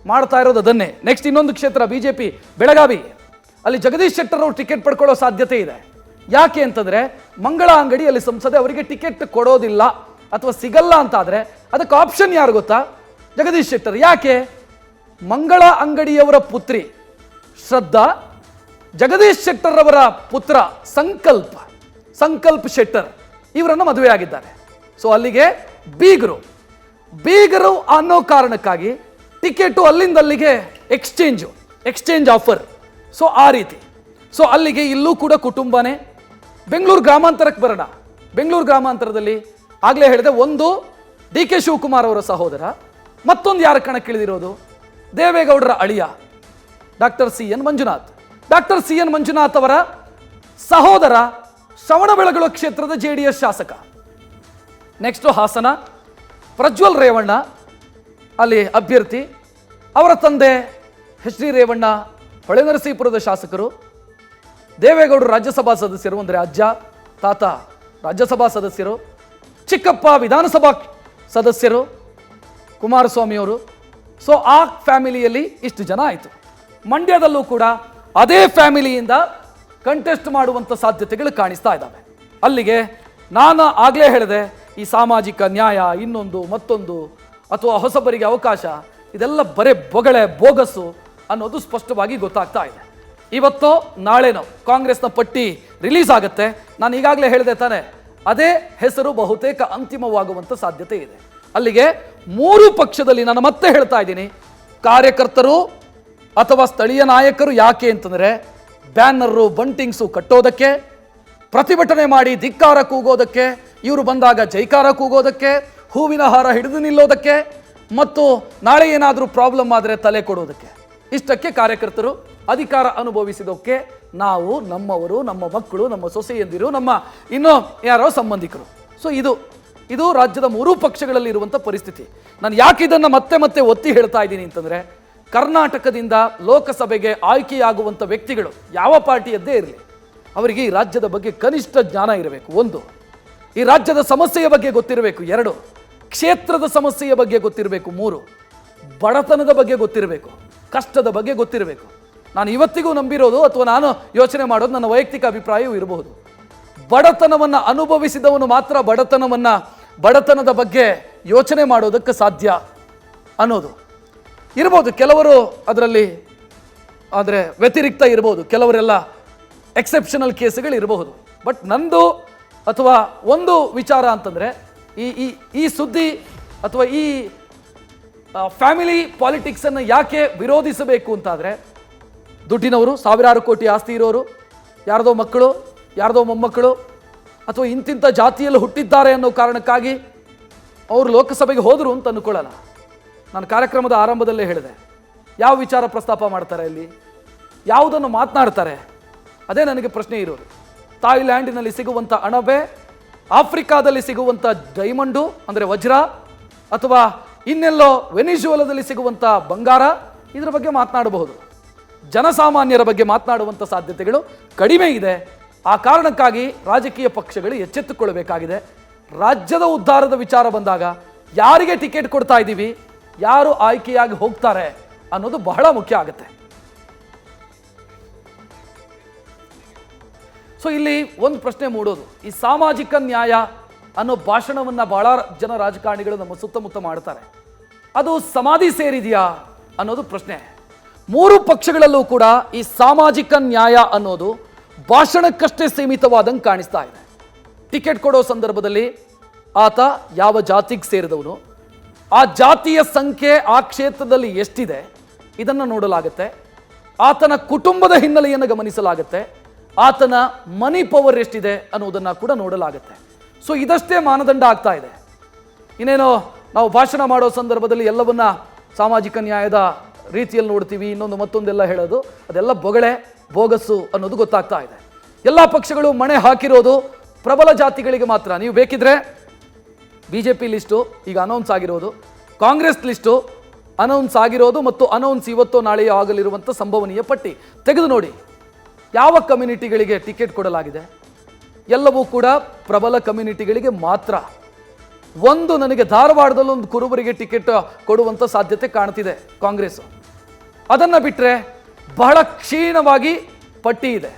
ಮಾಡ್ತಾ ಇರೋದು ಅದನ್ನೇ. ನೆಕ್ಸ್ಟ್ ಇನ್ನೊಂದು ಕ್ಷೇತ್ರ BJP ಬೆಳಗಾವಿ. ಅಲ್ಲಿ ಜಗದೀಶ್ ಶೆಟ್ಟರ್ ಅವರು ಟಿಕೆಟ್ ಪಡ್ಕೊಳ್ಳೋ ಸಾಧ್ಯತೆ ಇದೆ. ಯಾಕೆ ಅಂತಂದ್ರೆ ಮಂಗಳ ಅಂಗಡಿಯಲ್ಲಿ ಸಂಸದೆ ಅವರಿಗೆ ಟಿಕೆಟ್ ಕೊಡೋದಿಲ್ಲ ಅಥವಾ ಸಿಗಲ್ಲ ಅಂತಾದ್ರೆ ಅದಕ್ಕೆ ಆಪ್ಷನ್ ಯಾರು ಗೊತ್ತಾ? ಜಗದೀಶ್ ಶೆಟ್ಟರ್. ಯಾಕೆ? ಮಂಗಳ ಅಂಗಡಿಯವರ ಪುತ್ರಿ ಶ್ರದ್ಧಾ ಜಗದೀಶ್ ಶೆಟ್ಟರ್ ಅವರ ಪುತ್ರ ಸಂಕಲ್ಪ ಶೆಟ್ಟರ್ ಇವರನ್ನು ಮದುವೆ ಆಗಿದ್ದಾರೆ. ಸೊ ಅಲ್ಲಿಗೆ ಬೀಗರು ಅನ್ನೋ ಕಾರಣಕ್ಕಾಗಿ ಟಿಕೆಟು ಅಲ್ಲಿಂದ ಅಲ್ಲಿಗೆ ಎಕ್ಸ್ಚೇಂಜ್ ಆಫರ್. ಸೊ ಆ ರೀತಿ. ಸೊ ಅಲ್ಲಿಗೆ ಇಲ್ಲೂ ಕೂಡ ಕುಟುಂಬನೇ. ಬೆಂಗಳೂರು ಗ್ರಾಮಾಂತರಕ್ಕೆ ಬರೋಣ. ಬೆಂಗಳೂರು ಗ್ರಾಮಾಂತರದಲ್ಲಿ ಆಗಲೇ ಹೇಳಿದೆ, ಒಂದು DK ಶಿವಕುಮಾರ್ ಅವರ ಸಹೋದರ, ಮತ್ತೊಂದು ಯಾರ ಕಣಕ್ಕಿಳಿದಿರೋದು? ದೇವೇಗೌಡರ ಅಳಿಯ ಡಾಕ್ಟರ್ CN ಮಂಜುನಾಥ್ ಅವರ ಸಹೋದರ ಶ್ರವಣಬೆಳಗೊಳ ಕ್ಷೇತ್ರದ JDS ಶಾಸಕ. ನೆಕ್ಸ್ಟ್ ಹಾಸನ, ಪ್ರಜ್ವಲ್ ರೇವಣ್ಣ ಅಲ್ಲಿ ಅಭ್ಯರ್ಥಿ. ಅವರ ತಂದೆ HD ರೇವಣ್ಣ ಹೊಳೆನರಸೀಪುರದ ಶಾಸಕರು. ದೇವೇಗೌಡರು ರಾಜ್ಯಸಭಾ ಸದಸ್ಯರು, ಅಂದರೆ ಅಜ್ಜ ತಾತ ರಾಜ್ಯಸಭಾ ಸದಸ್ಯರು. ಚಿಕ್ಕಪ್ಪ ವಿಧಾನಸಭಾ ಸದಸ್ಯರು, ಕುಮಾರಸ್ವಾಮಿಯವರು. ಸೊ ಆ ಫ್ಯಾಮಿಲಿಯಲ್ಲಿ ಇಷ್ಟು ಜನ ಆಯಿತು. ಮಂಡ್ಯದಲ್ಲೂ ಕೂಡ ಅದೇ ಫ್ಯಾಮಿಲಿಯಿಂದ ಕಂಟೆಸ್ಟ್ ಮಾಡುವಂಥ ಸಾಧ್ಯತೆಗಳು ಕಾಣಿಸ್ತಾ ಇದ್ದಾವೆ. ಅಲ್ಲಿಗೆ ನಾನು ಆಗಲೇ ಹೇಳಿದೆ, ಈ ಸಾಮಾಜಿಕ ನ್ಯಾಯ, ಇನ್ನೊಂದು ಮತ್ತೊಂದು, ಅಥವಾ ಹೊಸಬರಿಗೆ ಅವಕಾಶ, ಇದೆಲ್ಲ ಬರೇ ಬೋಗಸ್ಸು ಅನ್ನೋದು ಸ್ಪಷ್ಟವಾಗಿ ಗೊತ್ತಾಗ್ತಾ ಇದೆ. ಇವತ್ತೋ ನಾಳೆನೋ ಕಾಂಗ್ರೆಸ್ನ ಪಟ್ಟಿ ರಿಲೀಸ್ ಆಗುತ್ತೆ. ನಾನು ಈಗಾಗಲೇ ಹೇಳಿದೆ ತಾನೆ, ಅದೇ ಹೆಸರು ಬಹುತೇಕ ಅಂತಿಮವಾಗುವಂಥ ಸಾಧ್ಯತೆ ಇದೆ. ಅಲ್ಲಿಗೆ 3 ಪಕ್ಷದಲ್ಲಿ ನಾನು ಮತ್ತೆ ಹೇಳ್ತಾ ಇದ್ದೀನಿ, ಕಾರ್ಯಕರ್ತರು ಅಥವಾ ಸ್ಥಳೀಯ ನಾಯಕರು. ಯಾಕೆ ಅಂತಂದರೆ ಬ್ಯಾನರು ಬಂಟಿಂಗ್ಸು ಕಟ್ಟೋದಕ್ಕೆ, ಪ್ರತಿಭಟನೆ ಮಾಡಿ ಧಿಕ್ಕಾರ ಕೂಗೋದಕ್ಕೆ, ಇವರು ಬಂದಾಗ ಜೈಕಾರ ಕೂಗೋದಕ್ಕೆ, ಹೂವಿನ ಹಾರ ಹಿಡಿದು ನಿಲ್ಲೋದಕ್ಕೆ, ಮತ್ತು ನಾಳೆ ಏನಾದರೂ ಪ್ರಾಬ್ಲಮ್ ಆದರೆ ತಲೆ ಕೊಡೋದಕ್ಕೆ. ಇಷ್ಟಕ್ಕೆ ಕಾರ್ಯಕರ್ತರು ಅಧಿಕಾರ ಅನುಭವಿಸಿದಕ್ಕೆ ನಾವು, ನಮ್ಮವರು, ನಮ್ಮ ಮಕ್ಕಳು, ನಮ್ಮ ಸೊಸೆಯಂದಿರು, ನಮ್ಮ ಇನ್ನೂ ಯಾರೋ ಸಂಬಂಧಿಕರು. ಸೊ ಇದು ರಾಜ್ಯದ 3 ಪಕ್ಷಗಳಲ್ಲಿ ಇರುವಂಥ ಪರಿಸ್ಥಿತಿ. ನಾನು ಯಾಕೆ ಇದನ್ನು ಮತ್ತೆ ಒತ್ತಿ ಹೇಳ್ತಾ ಇದ್ದೀನಿ ಅಂತಂದರೆ, ಕರ್ನಾಟಕದಿಂದ ಲೋಕಸಭೆಗೆ ಆಯ್ಕೆಯಾಗುವಂಥ ವ್ಯಕ್ತಿಗಳು ಯಾವ ಪಾರ್ಟಿಯದ್ದೇ ಇರಲಿ, ಅವರಿಗೆ ಈ ರಾಜ್ಯದ ಬಗ್ಗೆ ಕನಿಷ್ಠ ಜ್ಞಾನ ಇರಬೇಕು. 1, ಈ ರಾಜ್ಯದ ಸಮಸ್ಯೆಯ ಬಗ್ಗೆ ಗೊತ್ತಿರಬೇಕು. 2, ಕ್ಷೇತ್ರದ ಸಮಸ್ಯೆಯ ಬಗ್ಗೆ ಗೊತ್ತಿರಬೇಕು. 3, ಬಡತನದ ಬಗ್ಗೆ ಗೊತ್ತಿರಬೇಕು, ಕಷ್ಟದ ಬಗ್ಗೆ ಗೊತ್ತಿರಬೇಕು. ನಾನು ಇವತ್ತಿಗೂ ನಂಬಿರೋದು, ಅಥವಾ ನಾನು ಯೋಚನೆ ಮಾಡೋದು, ನನ್ನ ವೈಯಕ್ತಿಕ ಅಭಿಪ್ರಾಯವೂ ಇರಬಹುದು, ಬಡತನವನ್ನು ಅನುಭವಿಸಿದವನು ಮಾತ್ರ ಬಡತನದ ಬಗ್ಗೆ ಯೋಚನೆ ಮಾಡೋದಕ್ಕೆ ಸಾಧ್ಯ ಅನ್ನೋದು ಇರ್ಬೋದು. ಕೆಲವರು ಅದರಲ್ಲಿ ಆದರೆ ವ್ಯತಿರಿಕ್ತ ಇರ್ಬೋದು, ಕೆಲವರೆಲ್ಲ ಎಕ್ಸೆಪ್ಷನಲ್ ಕೇಸ್ಗಳು ಇರಬಹುದು. ಬಟ್ ನಂದು ಅಥವಾ ಒಂದು ವಿಚಾರ ಅಂತಂದರೆ, ಈ ಸುದ್ದಿ ಅಥವಾ ಈ ಫ್ಯಾಮಿಲಿ ಪಾಲಿಟಿಕ್ಸನ್ನು ಯಾಕೆ ವಿರೋಧಿಸಬೇಕು ಅಂತಾದರೆ, ದುಡ್ಡಿನವರು, ಸಾವಿರಾರು ಕೋಟಿ ಆಸ್ತಿ ಇರೋರು, ಯಾರ್ದೋ ಮಕ್ಕಳು, ಯಾರ್ದೋ ಮೊಮ್ಮಕ್ಕಳು, ಅಥವಾ ಇಂತಿಂಥ ಜಾತಿಯಲ್ಲಿ ಹುಟ್ಟಿದ್ದಾರೆ ಅನ್ನೋ ಕಾರಣಕ್ಕಾಗಿ ಅವರು ಲೋಕಸಭೆಗೆ ಹೋದರು ಅಂತ ಅಂದ್ಕೊಳ್ಳಲ್ಲ. ನಾನು ಕಾರ್ಯಕ್ರಮದ ಆರಂಭದಲ್ಲೇ ಹೇಳಿದೆ, ಯಾವ ವಿಚಾರ ಪ್ರಸ್ತಾಪ ಮಾಡ್ತಾರೆ ಇಲ್ಲಿ, ಯಾವುದನ್ನು ಮಾತನಾಡ್ತಾರೆ, ಅದೇ ನನಗೆ ಪ್ರಶ್ನೆ ಇರೋದು. ಥಾಯ್ಲ್ಯಾಂಡಿನಲ್ಲಿ ಸಿಗುವಂಥ ಅಣಬೆ, ಆಫ್ರಿಕಾದಲ್ಲಿ ಸಿಗುವಂಥ ಡೈಮಂಡು ಅಂದರೆ ವಜ್ರ, ಅಥವಾ ಇನ್ನೆಲ್ಲೋ ವೆನಿಜುವಲಾದಲ್ಲಿ ಸಿಗುವಂಥ ಬಂಗಾರ, ಇದರ ಬಗ್ಗೆ ಮಾತನಾಡಬಹುದು. ಜನಸಾಮಾನ್ಯರ ಬಗ್ಗೆ ಮಾತನಾಡುವಂಥ ಸಾಧ್ಯತೆಗಳು ಕಡಿಮೆ ಇದೆ. ಆ ಕಾರಣಕ್ಕಾಗಿ ರಾಜಕೀಯ ಪಕ್ಷಗಳು ಎಚ್ಚೆತ್ತುಕೊಳ್ಳಬೇಕಾಗಿದೆ. ರಾಜ್ಯದ ಉದ್ಧಾರದ ವಿಚಾರ ಬಂದಾಗ ಯಾರಿಗೆ ಟಿಕೆಟ್ ಕೊಡ್ತಾ ಇದ್ದೀವಿ, ಯಾರು ಆಯ್ಕೆಯಾಗಿ ಹೋಗ್ತಾರೆ ಅನ್ನೋದು ಬಹಳ ಮುಖ್ಯ ಆಗುತ್ತೆ. ಸೊ ಇಲ್ಲಿ ಒಂದು ಪ್ರಶ್ನೆ ಮೂಡೋದು, ಈ ಸಾಮಾಜಿಕ ನ್ಯಾಯ ಅನ್ನೋ ಭಾಷಣವನ್ನು ಬಹಳ ಜನ ರಾಜಕಾರಣಿಗಳು ನಮ್ಮ ಸುತ್ತಮುತ್ತ ಮಾಡ್ತಾರೆ. ಅದು ಸಮಾಧಿ ಸೇರಿದೆಯಾ ಅನ್ನೋದು ಪ್ರಶ್ನೆ. 3 ಪಕ್ಷಗಳಲ್ಲೂ ಕೂಡ ಈ ಸಾಮಾಜಿಕ ನ್ಯಾಯ ಅನ್ನೋದು ಭಾಷಣಕ್ಕಷ್ಟೇ ಸೀಮಿತವಾದಂಗೆ ಕಾಣಿಸ್ತಾ ಇದೆ. ಟಿಕೆಟ್ ಕೊಡೋ ಸಂದರ್ಭದಲ್ಲಿ ಆತ ಯಾವ ಜಾತಿಗೆ ಸೇರಿದವನು, ಆ ಜಾತಿಯ ಸಂಖ್ಯೆ ಆ ಕ್ಷೇತ್ರದಲ್ಲಿ ಎಷ್ಟಿದೆ ಇದನ್ನು ನೋಡಲಾಗುತ್ತೆ. ಆತನ ಕುಟುಂಬದ ಹಿನ್ನೆಲೆಯನ್ನು ಗಮನಿಸಲಾಗುತ್ತೆ. ಆತನ ಮನಿ ಪವರ್ ಎಷ್ಟಿದೆ ಅನ್ನೋದನ್ನು ಕೂಡ ನೋಡಲಾಗುತ್ತೆ. ಸೊ ಇದಷ್ಟೇ ಮಾನದಂಡ ಆಗ್ತಾ ಇದೆ. ಇನ್ನೇನೋ ನಾವು ಭಾಷಣ ಮಾಡೋ ಸಂದರ್ಭದಲ್ಲಿ ಎಲ್ಲವನ್ನ ಸಾಮಾಜಿಕ ನ್ಯಾಯದ ರೀತಿಯಲ್ಲಿ ನೋಡ್ತೀವಿ, ಇನ್ನೊಂದು ಮತ್ತೊಂದೆಲ್ಲ ಹೇಳೋದು, ಅದೆಲ್ಲ ಬೊಗಳೆ ಬೋಗಸ್ಸು ಅನ್ನೋದು ಗೊತ್ತಾಗ್ತಾ ಇದೆ. ಎಲ್ಲ ಪಕ್ಷಗಳು ಮಣೆ ಹಾಕಿರೋದು ಪ್ರಬಲ ಜಾತಿಗಳಿಗೆ ಮಾತ್ರ. ನೀವು ಬೇಕಿದ್ರೆ BJP ಲಿಸ್ಟು ಈಗ ಅನೌನ್ಸ್ ಆಗಿರೋದು, ಕಾಂಗ್ರೆಸ್ ಲಿಸ್ಟು ಅನೌನ್ಸ್ ಆಗಿರೋದು ಮತ್ತು ಅನೌನ್ಸ್ ಇವತ್ತೋ ನಾಳೆಯೋ ಆಗಲಿರುವಂಥ ಸಂಭವನೀಯ ಪಟ್ಟಿ ತೆಗೆದು ನೋಡಿ. ಯಾವ ಕಮ್ಯುನಿಟಿಗಳಿಗೆ ಟಿಕೆಟ್ ಕೊಡಲಾಗಿದೆ? ಎಲ್ಲವೂ ಕೂಡ ಪ್ರಬಲ ಕಮ್ಯುನಿಟಿಗಳಿಗೆ ಮಾತ್ರ. ಒಂದು ನನಗೆ ಧಾರವಾಡದಲ್ಲಿ ಒಂದು ಕುರುಬರಿಗೆ ಟಿಕೆಟ್ ಕೊಡುವಂಥ ಸಾಧ್ಯತೆ ಕಾಣ್ತಿದೆ ಕಾಂಗ್ರೆಸ್. ಅದನ್ನು ಬಿಟ್ಟರೆ ಬಹಳ ಕ್ಷೀಣವಾಗಿ ಪಟ್ಟಿ ಇದೆ.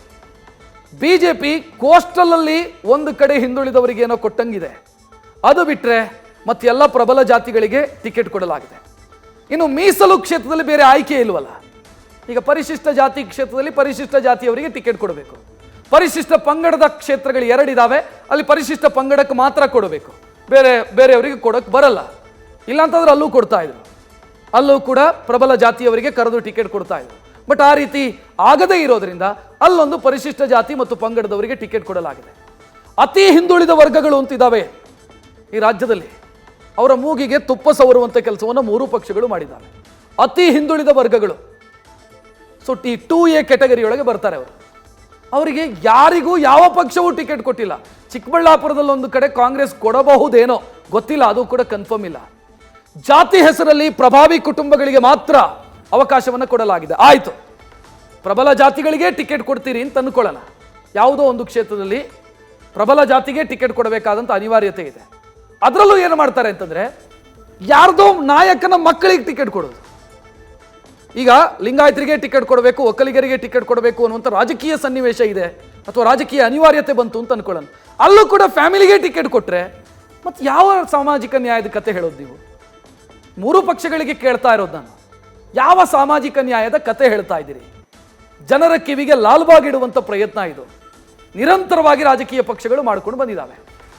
BJP ಕೋಸ್ಟಲಲ್ಲಿ ಒಂದು ಕಡೆ ಹಿಂದುಳಿದವರಿಗೆ ಏನೋ ಕೊಟ್ಟಂಗಿದೆ. ಅದು ಬಿಟ್ಟರೆ ಮತ್ತೆಲ್ಲ ಪ್ರಬಲ ಜಾತಿಗಳಿಗೆ ಟಿಕೆಟ್ ಕೊಡಲಾಗಿದೆ. ಇನ್ನು ಮೀಸಲು ಕ್ಷೇತ್ರದಲ್ಲಿ ಬೇರೆ ಆಯ್ಕೆ ಇಲ್ವಲ್ಲ. ಈಗ ಪರಿಶಿಷ್ಟ ಜಾತಿ ಕ್ಷೇತ್ರದಲ್ಲಿ ಪರಿಶಿಷ್ಟ ಜಾತಿಯವರಿಗೆ ಟಿಕೆಟ್ ಕೊಡಬೇಕು. ಪರಿಶಿಷ್ಟ ಪಂಗಡದ ಕ್ಷೇತ್ರಗಳು 2 ಇದಾವೆ, ಅಲ್ಲಿ ಪರಿಶಿಷ್ಟ ಪಂಗಡಕ್ಕೆ ಮಾತ್ರ ಕೊಡಬೇಕು, ಬೇರೆಯವರಿಗೆ ಕೊಡೋಕ್ಕೆ ಬರಲ್ಲ. ಇಲ್ಲಾಂತಂದ್ರೆ ಅಲ್ಲೂ ಕೊಡ್ತಾ ಇದ್ರು, ಅಲ್ಲೂ ಕೂಡ ಪ್ರಬಲ ಜಾತಿಯವರಿಗೆ ಕರೆದು ಟಿಕೆಟ್ ಕೊಡ್ತಾ ಇದ್ರು. ಬಟ್ ಆ ರೀತಿ ಆಗದೇ ಇರೋದ್ರಿಂದ ಅಲ್ಲೊಂದು ಪರಿಶಿಷ್ಟ ಜಾತಿ ಮತ್ತು ಪಂಗಡದವರಿಗೆ ಟಿಕೆಟ್ ಕೊಡಲಾಗಿದೆ. ಅತಿ ಹಿಂದುಳಿದ ವರ್ಗಗಳು ಅಂತಿದ್ದಾವೆ ಈ ರಾಜ್ಯದಲ್ಲಿ, ಅವರ ಮೂಗಿಗೆ ತುಪ್ಪ ಸವರುವಂಥ ಕೆಲಸವನ್ನು 3 ಪಕ್ಷಗಳು ಮಾಡಿದ್ದಾವೆ. ಅತಿ ಹಿಂದುಳಿದ ವರ್ಗಗಳು, ಸೊ 2A ಕ್ಯಾಟಗರಿಯೊಳಗೆ ಬರ್ತಾರೆ ಅವರು. ಅವರಿಗೆ ಯಾರಿಗೂ ಯಾವ ಪಕ್ಷವೂ ಟಿಕೆಟ್ ಕೊಟ್ಟಿಲ್ಲ. ಚಿಕ್ಕಬಳ್ಳಾಪುರದಲ್ಲಿ ಒಂದು ಕಡೆ ಕಾಂಗ್ರೆಸ್ ಕೊಡಬಹುದೇನೋ ಗೊತ್ತಿಲ್ಲ, ಅದು ಕೂಡ ಕನ್ಫರ್ಮ್ ಇಲ್ಲ. ಜಾತಿ ಹೆಸರಲ್ಲಿ ಪ್ರಭಾವಿ ಕುಟುಂಬಗಳಿಗೆ ಮಾತ್ರ ಅವಕಾಶವನ್ನು ಕೊಡಲಾಗಿದೆ. ಆಯಿತು, ಪ್ರಬಲ ಜಾತಿಗಳಿಗೆ ಟಿಕೆಟ್ ಕೊಡ್ತೀರಿ ಅಂತ ಅಂದ್ಕೊಳ್ಳೋಣ. ಯಾವುದೋ ಒಂದು ಕ್ಷೇತ್ರದಲ್ಲಿ ಪ್ರಬಲ ಜಾತಿಗೆ ಟಿಕೆಟ್ ಕೊಡಬೇಕಾದಂಥ ಅನಿವಾರ್ಯತೆ ಇದೆ. ಅದರಲ್ಲೂ ಏನು ಮಾಡ್ತಾರೆ ಅಂತಂದರೆ, ಯಾರ್ದೋ ನಾಯಕನ ಮಕ್ಕಳಿಗೆ ಟಿಕೆಟ್ ಕೊಡೋದು. ಈಗ ಲಿಂಗಾಯತರಿಗೆ ಟಿಕೆಟ್ ಕೊಡಬೇಕು, ಒಕ್ಕಲಿಗರಿಗೆ ಟಿಕೆಟ್ ಕೊಡಬೇಕು ಅನ್ನುವಂಥ ರಾಜಕೀಯ ಸನ್ನಿವೇಶ ಇದೆ ಅಥವಾ ರಾಜಕೀಯ ಅನಿವಾರ್ಯತೆ ಬಂತು ಅಂತ ಅನ್ಕೊಳ್ಳೋಣ. ಅಲ್ಲೂ ಕೂಡ ಫ್ಯಾಮಿಲಿಗೆ ಟಿಕೆಟ್ ಕೊಟ್ಟರೆ ಮತ್ತು ಯಾವ ಸಾಮಾಜಿಕ ನ್ಯಾಯದ ಕತೆ ಹೇಳೋದು ನೀವು? 3 ಪಕ್ಷಗಳಿಗೆ ಕೇಳ್ತಾ ಇರೋದು ನಾನು, ಯಾವ ಸಾಮಾಜಿಕ ನ್ಯಾಯದ ಕತೆ ಹೇಳ್ತಾ ಇದ್ದೀರಿ? ಜನರ ಕಿವಿಗೆ ಲಾಲ್ಬಾಗ್ ಇಡುವಂಥ ಪ್ರಯತ್ನ ಇದು ನಿರಂತರವಾಗಿ ರಾಜಕೀಯ ಪಕ್ಷಗಳು ಮಾಡ್ಕೊಂಡು ಬಂದಿದ್ದಾವೆ.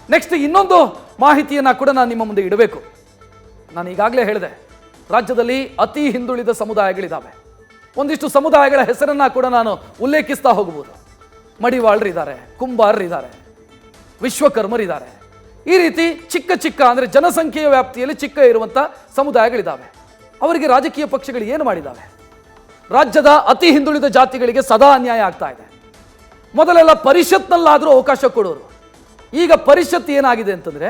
ನೆಕ್ಸ್ಟ್ ಇನ್ನೊಂದು ಮಾಹಿತಿಯನ್ನು ಕೂಡ ನಾನು ನಿಮ್ಮ ಮುಂದೆ ಇಡಬೇಕು. ನಾನು ಈಗಾಗಲೇ ಹೇಳಿದೆ, ರಾಜ್ಯದಲ್ಲಿ ಅತಿ ಹಿಂದುಳಿದ ಸಮುದಾಯಗಳಿದ್ದಾವೆ. ಒಂದಿಷ್ಟು ಸಮುದಾಯಗಳ ಹೆಸರನ್ನು ಕೂಡ ನಾನು ಉಲ್ಲೇಖಿಸ್ತಾ ಹೋಗ್ಬೋದು. ಮಡಿವಾಳರಿದ್ದಾರೆ, ಕುಂಬಾರರಿದ್ದಾರೆ, ವಿಶ್ವಕರ್ಮರಿದ್ದಾರೆ. ಈ ರೀತಿ ಚಿಕ್ಕ ಚಿಕ್ಕ ಅಂದರೆ ಜನಸಂಖ್ಯೆಯ ವ್ಯಾಪ್ತಿಯಲ್ಲಿ ಚಿಕ್ಕ ಇರುವಂಥ ಸಮುದಾಯಗಳಿದ್ದಾವೆ. ಅವರಿಗೆ ರಾಜಕೀಯ ಪಕ್ಷಗಳು ಏನು ಮಾಡಿದ್ದಾವೆ? ರಾಜ್ಯದ ಅತಿ ಹಿಂದುಳಿದ ಜಾತಿಗಳಿಗೆ ಸದಾ ಅನ್ಯಾಯ ಆಗ್ತಾ ಇದೆ. ಮೊದಲೆಲ್ಲ ಪರಿಷತ್ನಲ್ಲಾದರೂ ಅವಕಾಶ ಕೊಡೋರು, ಈಗ ಪರಿಷತ್ ಏನಾಗಿದೆ ಅಂತಂದರೆ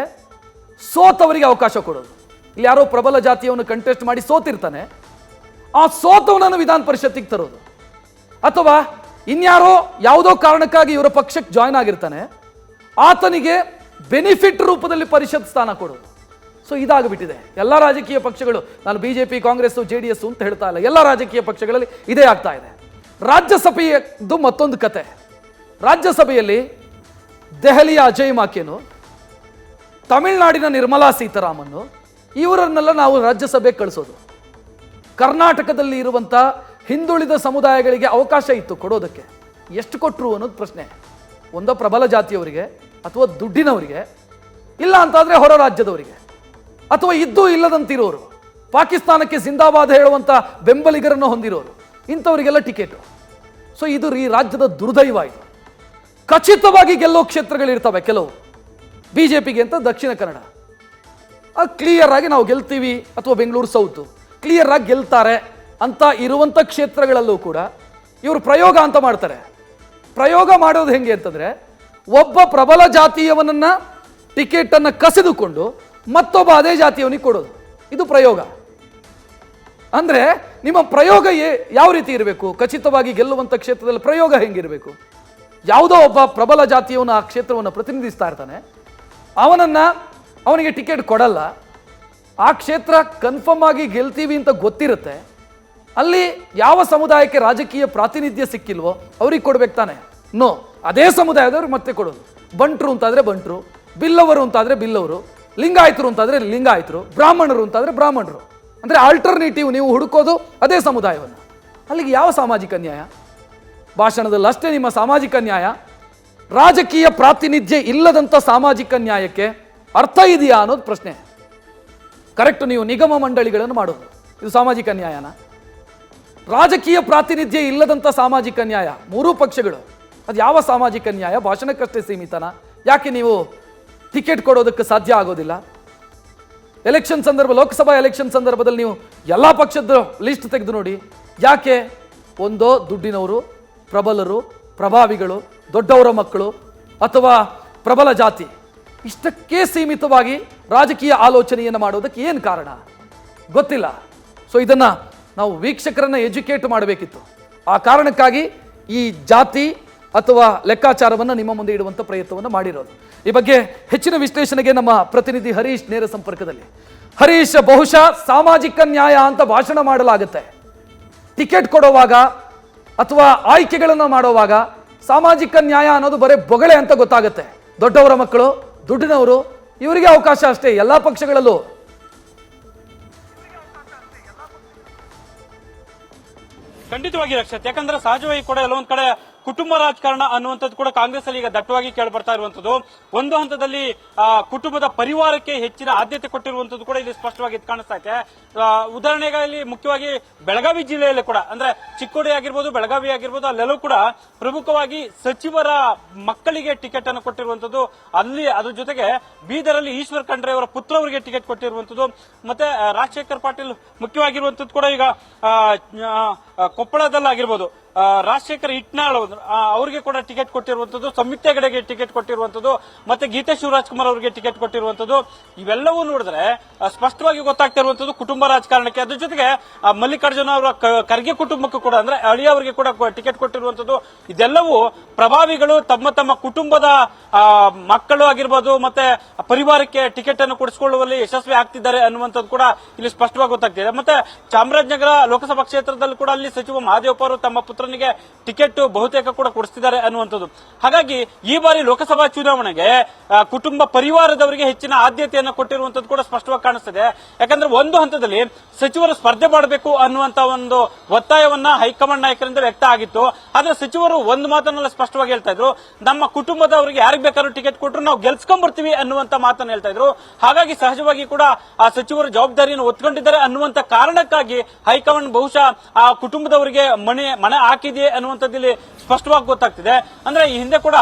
ಸೋತವರಿಗೆ ಅವಕಾಶ ಕೊಡೋದು. ಇಲ್ಲಿ ಯಾರೋ ಪ್ರಬಲ ಜಾತಿಯವನು ಕಂಟೆಸ್ಟ್ ಮಾಡಿ ಸೋತಿರ್ತಾನೆ, ಆ ಸೋತವನನ್ನು ವಿಧಾನ ಪರಿಷತ್ತಿಗೆ ತರೋದು. ಅಥವಾ ಇನ್ಯಾರೋ ಯಾವುದೋ ಕಾರಣಕ್ಕಾಗಿ ಇವರ ಪಕ್ಷಕ್ಕೆ ಜಾಯ್ನ್ ಆಗಿರ್ತಾನೆ, ಆತನಿಗೆ ಬೆನಿಫಿಟ್ ರೂಪದಲ್ಲಿ ಪರಿಷತ್ ಸ್ಥಾನ ಕೊಡೋದು. ಸೊ ಇದಾಗಿಬಿಟ್ಟಿದೆ ಎಲ್ಲ ರಾಜಕೀಯ ಪಕ್ಷಗಳು. ನಾನು BJP, ಕಾಂಗ್ರೆಸ್, JDS ಅಂತ ಹೇಳ್ತಾ ಇಲ್ಲ, ಎಲ್ಲ ರಾಜಕೀಯ ಪಕ್ಷಗಳಲ್ಲಿ ಇದೇ ಆಗ್ತಾ ಇದೆ. ರಾಜ್ಯಸಭೆಯದ್ದು ಮತ್ತೊಂದು ಕತೆ. ರಾಜ್ಯಸಭೆಯಲ್ಲಿ ದೆಹಲಿಯ ಅಜಯ್ ಮಾಕೆನು, ತಮಿಳುನಾಡಿನ ನಿರ್ಮಲಾ ಸೀತಾರಾಮನ್ನು, ಇವರನ್ನೆಲ್ಲ ನಾವು ರಾಜ್ಯಸಭೆಗೆ ಕಳಿಸೋದು. ಕರ್ನಾಟಕದಲ್ಲಿ ಇರುವಂಥ ಹಿಂದುಳಿದ ಸಮುದಾಯಗಳಿಗೆ ಅವಕಾಶ ಇತ್ತು ಕೊಡೋದಕ್ಕೆ, ಎಷ್ಟು ಕೊಟ್ಟರು ಅನ್ನೋದು ಪ್ರಶ್ನೆ. ಒಂದೋ ಪ್ರಬಲ ಜಾತಿಯವರಿಗೆ ಅಥವಾ ದುಡ್ಡಿನವರಿಗೆ, ಇಲ್ಲ ಅಂತಾದರೆ ಹೊರ ರಾಜ್ಯದವರಿಗೆ, ಅಥವಾ ಇದ್ದೂ ಇಲ್ಲದಂತಿರೋರು, ಪಾಕಿಸ್ತಾನಕ್ಕೆ ಜಿಂದಾಬಾದ್ ಹೇಳುವಂಥ ಬೆಂಬಲಿಗರನ್ನು ಹೊಂದಿರೋರು, ಇಂಥವರಿಗೆಲ್ಲ ಟಿಕೆಟು. ಸೊ ಇದು ಈ ರಾಜ್ಯದ ದುರ್ದೈವ. ಇದು ಖಚಿತವಾಗಿ ಗೆಲ್ಲೋ ಕ್ಷೇತ್ರಗಳಿರ್ತವೆ ಕೆಲವು. BJPಗೆ ಅಂತ ದಕ್ಷಿಣ ಕನ್ನಡ ಕ್ಲಿಯರ್ ಆಗಿ ನಾವು ಗೆಲ್ತೀವಿ, ಅಥವಾ ಬೆಂಗಳೂರು ಸೌತು ಕ್ಲಿಯರ್ ಆಗಿ ಗೆಲ್ತಾರೆ ಅಂತ ಇರುವಂಥ ಕ್ಷೇತ್ರಗಳಲ್ಲೂ ಕೂಡ ಇವರು ಪ್ರಯೋಗ ಅಂತ ಮಾಡ್ತಾರೆ. ಪ್ರಯೋಗ ಮಾಡೋದು ಹೆಂಗೆ ಅಂತಂದರೆ, ಒಬ್ಬ ಪ್ರಬಲ ಜಾತಿಯವನನ್ನ ಟಿಕೆಟನ್ನು ಕಸಿದುಕೊಂಡು ಮತ್ತೊಬ್ಬ ಅದೇ ಜಾತಿಯವನಿಗೆ ಕೊಡೋದು. ಇದು ಪ್ರಯೋಗ. ಅಂದರೆ ನಿಮ್ಮ ಪ್ರಯೋಗ ಯಾವ ರೀತಿ ಇರಬೇಕು? ಖಚಿತವಾಗಿ ಗೆಲ್ಲುವಂಥ ಕ್ಷೇತ್ರದಲ್ಲಿ ಪ್ರಯೋಗ ಹೆಂಗಿರಬೇಕು? ಯಾವುದೋ ಒಬ್ಬ ಪ್ರಬಲ ಜಾತಿಯವನ ಆ ಕ್ಷೇತ್ರವನ್ನು ಪ್ರತಿನಿಧಿಸ್ತಾ ಇರ್ತಾನೆ, ಅವನಿಗೆ ಟಿಕೆಟ್ ಕೊಡಲ್ಲ, ಆ ಕ್ಷೇತ್ರ ಕನ್ಫರ್ಮ್ ಆಗಿ ಗೆಲ್ತೀವಿ ಅಂತ ಗೊತ್ತಿರುತ್ತೆ, ಅಲ್ಲಿ ಯಾವ ಸಮುದಾಯಕ್ಕೆ ರಾಜಕೀಯ ಪ್ರಾತಿನಿಧ್ಯ ಸಿಕ್ಕಿಲ್ವೋ ಅವ್ರಿಗೆ ಕೊಡ್ಬೇಕು ತಾನೆ? ನೋ, ಅದೇ ಸಮುದಾಯದವ್ರಿಗೆ ಮತ್ತೆ ಕೊಡೋದು. ಬಂಟ್ರು ಅಂತಾದರೆ ಬಂಟ್ರು, ಬಿಲ್ಲವರು ಅಂತಾದರೆ ಬಿಲ್ಲವರು, ಲಿಂಗಾಯತರು ಅಂತಾದರೆ ಲಿಂಗಾಯತರು, ಬ್ರಾಹ್ಮಣರು ಅಂತಾದರೆ ಬ್ರಾಹ್ಮಣರು. ಅಂದರೆ ಆಲ್ಟರ್ನೇಟಿವ್ ನೀವು ಹುಡುಕೋದು ಅದೇ ಸಮುದಾಯವನ್ನು. ಅಲ್ಲಿಗೆ ಯಾವ ಸಾಮಾಜಿಕ ನ್ಯಾಯ? ಭಾಷಣದಲ್ಲಿ ಅಷ್ಟೇ ನಿಮ್ಮ ಸಾಮಾಜಿಕ ನ್ಯಾಯ. ರಾಜಕೀಯ ಪ್ರಾತಿನಿಧ್ಯ ಇಲ್ಲದಂಥ ಸಾಮಾಜಿಕ ನ್ಯಾಯಕ್ಕೆ ಅರ್ಥ ಇದೆಯಾ ಅನ್ನೋದು ಪ್ರಶ್ನೆ. ಕರೆಕ್ಟ್, ನೀವು ನಿಗಮ ಮಂಡಳಿಗಳನ್ನು ಮಾಡೋದು, ಇದು ಸಾಮಾಜಿಕ ನ್ಯಾಯನ? ರಾಜಕೀಯ ಪ್ರಾತಿನಿಧ್ಯ ಇಲ್ಲದಂಥ ಸಾಮಾಜಿಕ ನ್ಯಾಯ 3 ಪಕ್ಷಗಳು, ಅದು ಯಾವ ಸಾಮಾಜಿಕ ನ್ಯಾಯ? ಭಾಷಣಕ್ಕಷ್ಟೇ ಸೀಮಿತನಾ? ಯಾಕೆ ನೀವು ಟಿಕೆಟ್ ಕೊಡೋದಕ್ಕೆ ಸಾಧ್ಯ ಆಗೋದಿಲ್ಲ? ಎಲೆಕ್ಷನ್ ಸಂದರ್ಭ, ಲೋಕಸಭಾ ಎಲೆಕ್ಷನ್ ಸಂದರ್ಭದಲ್ಲಿ ನೀವು ಎಲ್ಲ ಪಕ್ಷದ ಲಿಸ್ಟ್ ತೆಗೆದು ನೋಡಿ. ಯಾಕೆ? ಒಂದೋ ದುಡ್ಡಿನವರು, ಪ್ರಬಲರು, ಪ್ರಭಾವಿಗಳು, ದೊಡ್ಡವರ ಮಕ್ಕಳು ಅಥವಾ ಪ್ರಬಲ ಜಾತಿ, ಇಷ್ಟಕ್ಕೆ ಸೀಮಿತವಾಗಿ ರಾಜಕೀಯ ಆಲೋಚನೆಯನ್ನು ಮಾಡೋದಕ್ಕೆ ಏನು ಕಾರಣ ಗೊತ್ತಿಲ್ಲ. ಸೊ ಇದನ್ನು ನಾವು ವೀಕ್ಷಕರನ್ನು ಎಜುಕೇಟ್ ಮಾಡಬೇಕಿತ್ತು. ಆ ಕಾರಣಕ್ಕಾಗಿ ಈ ಜಾತಿ ಅಥವಾ ಲೆಕ್ಕಾಚಾರವನ್ನು ನಿಮ್ಮ ಮುಂದೆ ಇಡುವಂಥ ಪ್ರಯತ್ನವನ್ನು ಮಾಡಿರೋದು. ಈ ಬಗ್ಗೆ ಹೆಚ್ಚಿನ ವಿಶ್ಲೇಷಣೆಗೆ ನಮ್ಮ ಪ್ರತಿನಿಧಿ ಹರೀಶ್ ನೇರ ಸಂಪರ್ಕದಲ್ಲಿ. ಹರೀಶ್, ಬಹುಶಃ ಸಾಮಾಜಿಕ ನ್ಯಾಯ ಅಂತ ಭಾಷಣ ಮಾಡಲಾಗುತ್ತೆ, ಟಿಕೆಟ್ ಕೊಡುವಾಗ ಅಥವಾ ಆಯ್ಕೆಗಳನ್ನು ಮಾಡುವಾಗ ಸಾಮಾಜಿಕ ನ್ಯಾಯ ಅನ್ನೋದು ಬರೀ ಬೊಗಳೆ ಅಂತ ಗೊತ್ತಾಗುತ್ತೆ. ದೊಡ್ಡವರ ಮಕ್ಕಳು, ದುಡ್ಡಿನವರು, ಇವರಿಗೆ ಅವಕಾಶ ಅಷ್ಟೇ ಎಲ್ಲಾ ಪಕ್ಷಗಳಲ್ಲೂ. ಖಂಡಿತವಾಗಿ ರಕ್ಷತ್, ಯಾಕಂದ್ರೆ ಸಹಜವಾಗಿ ಕೂಡ ಎಲ್ಲೊಂದ್ ಕಡೆ ಕುಟುಂಬ ರಾಜಕಾರಣ ಅನ್ನುವಂಥದ್ದು ಕೂಡ ಕಾಂಗ್ರೆಸ್ ಅಲ್ಲಿ ಈಗ ದಟ್ಟವಾಗಿ ಕೇಳಿ ಬರ್ತಾ ಇರುವಂತದ್ದು. ಒಂದು ಹಂತದಲ್ಲಿ ಕುಟುಂಬದ ಪರಿವಾರಕ್ಕೆ ಹೆಚ್ಚಿನ ಆದ್ಯತೆ ಕೊಟ್ಟಿರುವಂತದ್ದು ಕೂಡ ಇಲ್ಲಿ ಸ್ಪಷ್ಟವಾಗಿ ಕಾಣಿಸ್ತಾ ಇದೆ. ಉದಾಹರಣೆಗಳಲ್ಲಿ ಮುಖ್ಯವಾಗಿ ಬೆಳಗಾವಿ ಜಿಲ್ಲೆಯಲ್ಲಿ ಕೂಡ, ಅಂದ್ರೆ ಚಿಕ್ಕೋಡಿ ಆಗಿರ್ಬೋದು, ಬೆಳಗಾವಿ ಆಗಿರ್ಬೋದು, ಅಲ್ಲೆಲ್ಲೂ ಕೂಡ ಪ್ರಮುಖವಾಗಿ ಸಚಿವರ ಮಕ್ಕಳಿಗೆ ಟಿಕೆಟ್ ಅನ್ನು ಕೊಟ್ಟಿರುವಂತದ್ದು. ಅಲ್ಲಿ ಅದ್ರ ಜೊತೆಗೆ ಬೀದರಲ್ಲಿ ಈಶ್ವರ್ ಖಂಡ್ರೆ ಅವರ ಪುತ್ರ ಅವರಿಗೆ ಟಿಕೆಟ್ ಕೊಟ್ಟಿರುವಂತದ್ದು. ಮತ್ತೆ ರಾಜಶೇಖರ್ ಪಾಟೀಲ್ ಮುಖ್ಯವಾಗಿರುವಂತದ್ದು ಕೂಡ ಈಗ ಕೊಪ್ಪಳದಲ್ಲಾಗಿರ್ಬೋದು, ರಾಜಶೇಖರ್ ಇಟ್ನಾಳ್ ಅವರಿಗೆ ಕೂಡ ಟಿಕೆಟ್ ಕೊಟ್ಟಿರುವಂತದ್ದು, ಸಂಯುಕ್ತ ಹೆಗಡೆಗೆ ಟಿಕೆಟ್ ಕೊಟ್ಟಿರುವಂತದ್ದು, ಮತ್ತೆ ಗೀತಾ ಶಿವರಾಜ್ ಕುಮಾರ್ ಅವರಿಗೆ ಟಿಕೆಟ್ ಕೊಟ್ಟಿರುವಂತದ್ದು. ಇವೆಲ್ಲವೂ ನೋಡಿದ್ರೆ ಸ್ಪಷ್ಟವಾಗಿ ಗೊತ್ತಾಗ್ತಿರುವಂತದ್ದು ಕುಟುಂಬ ರಾಜಕಾರಣಕ್ಕೆ. ಅದ್ರ ಜೊತೆಗೆ ಮಲ್ಲಿಕಾರ್ಜುನ ಅವರ ಖರ್ಗೆ ಕುಟುಂಬಕ್ಕೂ ಕೂಡ, ಅಂದ್ರೆ ಅಳಿಯ ಅವರಿಗೆ ಕೂಡ ಟಿಕೆಟ್ ಕೊಟ್ಟಿರುವಂತದ್ದು. ಇದೆಲ್ಲವೂ ಪ್ರಭಾವಿಗಳು ತಮ್ಮ ತಮ್ಮ ಕುಟುಂಬದ ಮಕ್ಕಳು ಆಗಿರ್ಬೋದು ಮತ್ತೆ ಪರಿವಾರಕ್ಕೆ ಟಿಕೆಟ್ ಅನ್ನು ಕೊಡಿಸಿಕೊಳ್ಳುವಲ್ಲಿ ಯಶಸ್ವಿ ಆಗ್ತಿದ್ದಾರೆ ಅನ್ನುವಂಥದ್ದು ಕೂಡ ಇಲ್ಲಿ ಸ್ಪಷ್ಟವಾಗಿ ಗೊತ್ತಾಗ್ತಿದೆ. ಮತ್ತೆ ಚಾಮರಾಜನಗರ ಲೋಕಸಭಾ ಕ್ಷೇತ್ರದಲ್ಲಿ ಕೂಡ ಅಲ್ಲಿ ಸಚಿವ ಮಹದೇವಪ್ಪ ಅವರು ತಮ್ಮ ಪುತ್ರನಿಗೆ ಟಿಕೆಟ್ ಬಹುತೇಕ ಕೂಡ ಕೊಡಿಸ್ತಿದ್ದಾರೆ ಅನ್ನುವಂಥದ್ದು. ಹಾಗಾಗಿ ಈ ಬಾರಿ ಲೋಕಸಭಾ ಚುನಾವಣೆಗೆ ಕುಟುಂಬ ಪರಿವಾರದವರಿಗೆ ಹೆಚ್ಚಿನ ಆದ್ಯತೆಯನ್ನು ಕೊಟ್ಟಿರುವಂತದ್ದು ಕೂಡ ಸ್ಪಷ್ಟವಾಗಿ ಕಾಣಿಸ್ತಿದೆ. ಯಾಕಂದ್ರೆ ಒಂದು ಹಂತದಲ್ಲಿ ಸಚಿವರು ಸ್ಪರ್ಧೆ ಮಾಡಬೇಕು ಅನ್ನುವಂತ ಒಂದು ಒತ್ತಾಯವನ್ನ ಹೈಕಮಾಂಡ್ ನಾಯಕರಿಂದ ವ್ಯಕ್ತ ಆಗಿತ್ತು. ಆದ್ರೆ ಸಚಿವರು ಒಂದು ಮಾತನ್ನೆಲ್ಲ ಸ್ಪಷ್ಟವಾಗಿ ಹೇಳ್ತಾ ಇದ್ರು, ನಮ್ಮ ಕುಟುಂಬದವರಿಗೆ ಯಾರಿಗೆ ಬೇಕಾದ್ರೂ ಟಿಕೆಟ್ ಕೊಟ್ಟರು ನಾವು ಗೆಲ್ಸ್ಕೊಂಡ್ ಬರ್ತೀವಿ ಅನ್ನುವಂತ ಮಾತನ್ನು ಹೇಳ್ತಾ ಇದ್ರು. ಹಾಗಾಗಿ ಸಹಜವಾಗಿ ಕೂಡ ಆ ಸಚಿವರು ಜವಾಬ್ದಾರಿಯನ್ನು ಒತ್ಕೊಂಡಿದ್ದಾರೆ ಅನ್ನುವಂತ ಕಾರಣಕ್ಕಾಗಿ ಹೈಕಮಾಂಡ್ ಬಹುಶಃ ಆ ಕುಟುಂಬದವರಿಗೆ ಮನೆ ಹಾಕಿದೆ ಅನ್ನುವಂಥದ್ದು ಇಲ್ಲಿ ಸ್ಪಷ್ಟವಾಗಿ ಗೊತ್ತಾಗ್ತಿದೆ. ಅಂದ್ರೆ ಈ ಹಿಂದೆ ಕೂಡ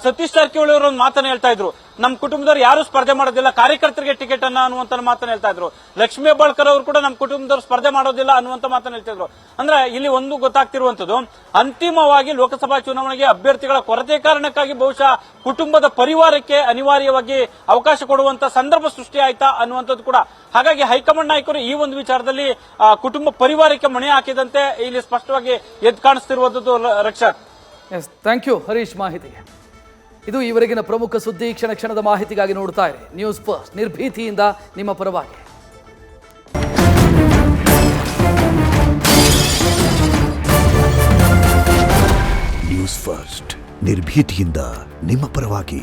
ಸತೀಶ್ ಜಾರಕಿಹೊಳಿ ಅವರು ಒಂದು ಮಾತನ್ನು ಹೇಳ್ತಾ ಇದ್ರು, ನಮ್ಮ ಕುಟುಂಬದವ್ರು ಯಾರು ಸ್ಪರ್ಧೆ ಮಾಡೋದಿಲ್ಲ, ಕಾರ್ಯಕರ್ತರಿಗೆ ಟಿಕೆಟ್ ಅನ್ನ ಅನ್ನುವಂತ ಮಾತನ್ನು ಹೇಳ್ತಾ ಇದ್ರು. ಲಕ್ಷ್ಮೀ ಹೆಬ್ಬಾಳ್ಕರ್ ಅವರು ಕೂಡ ನಮ್ಮ ಕುಟುಂಬದವ್ರು ಸ್ಪರ್ಧೆ ಮಾಡೋದಿಲ್ಲ ಅನ್ನುವಂತ ಮಾತನ್ನು ಹೇಳ್ತಾ ಇದ್ರು. ಅಂದ್ರೆ ಇಲ್ಲಿ ಒಂದು ಗೊತ್ತಾಗ್ತಿರುವಂತದ್ದು, ಅಂತಿಮವಾಗಿ ಲೋಕಸಭಾ ಚುನಾವಣೆಗೆ ಅಭ್ಯರ್ಥಿಗಳ ಕೊರತೆ ಕಾರಣಕ್ಕಾಗಿ ಬಹುಶಃ ಕುಟುಂಬದ ಪರಿವಾರಕ್ಕೆ ಅನಿವಾರ್ಯವಾಗಿ ಅವಕಾಶ ಕೊಡುವಂತ ಸಂದರ್ಭ ಸೃಷ್ಟಿ ಆಯ್ತಾ ಅನ್ನುವಂಥದ್ದು ಕೂಡ. ಹಾಗಾಗಿ ಹೈಕಮಾಂಡ್ ನಾಯಕರು ಈ ಒಂದು ವಿಚಾರದಲ್ಲಿ ಕುಟುಂಬ ಪರಿವಾರಕ್ಕೆ ಮಣೆ ಹಾಕಿದಂತೆ ಇಲ್ಲಿ ಸ್ಪಷ್ಟವಾಗಿ ಎದ್ದು ಕಾಣಿಸ್ತಿರುವಂತದ್ದು. ರಕ್ಷಾತ್, ಥ್ಯಾಂಕ್ ಯು ಹರೀಶ್ ಮಾಹಿತಿಗೆ. ಇದು ಈವರೆಗಿನ ಪ್ರಮುಖ ಸುದ್ದಿ. ಕ್ಷಣ ಕ್ಷಣದ ಮಾಹಿತಿಗಾಗಿ ನೋಡ್ತಾ ಇರಿ ನ್ಯೂಸ್ ಫಸ್ಟ್, ನಿರ್ಭೀತಿಯಿಂದ ನಿಮ್ಮ ಪರವಾಗಿ. ನ್ಯೂಸ್ ಫಸ್ಟ್, ನಿರ್ಭೀತಿಯಿಂದ ನಿಮ್ಮ ಪರವಾಗಿ.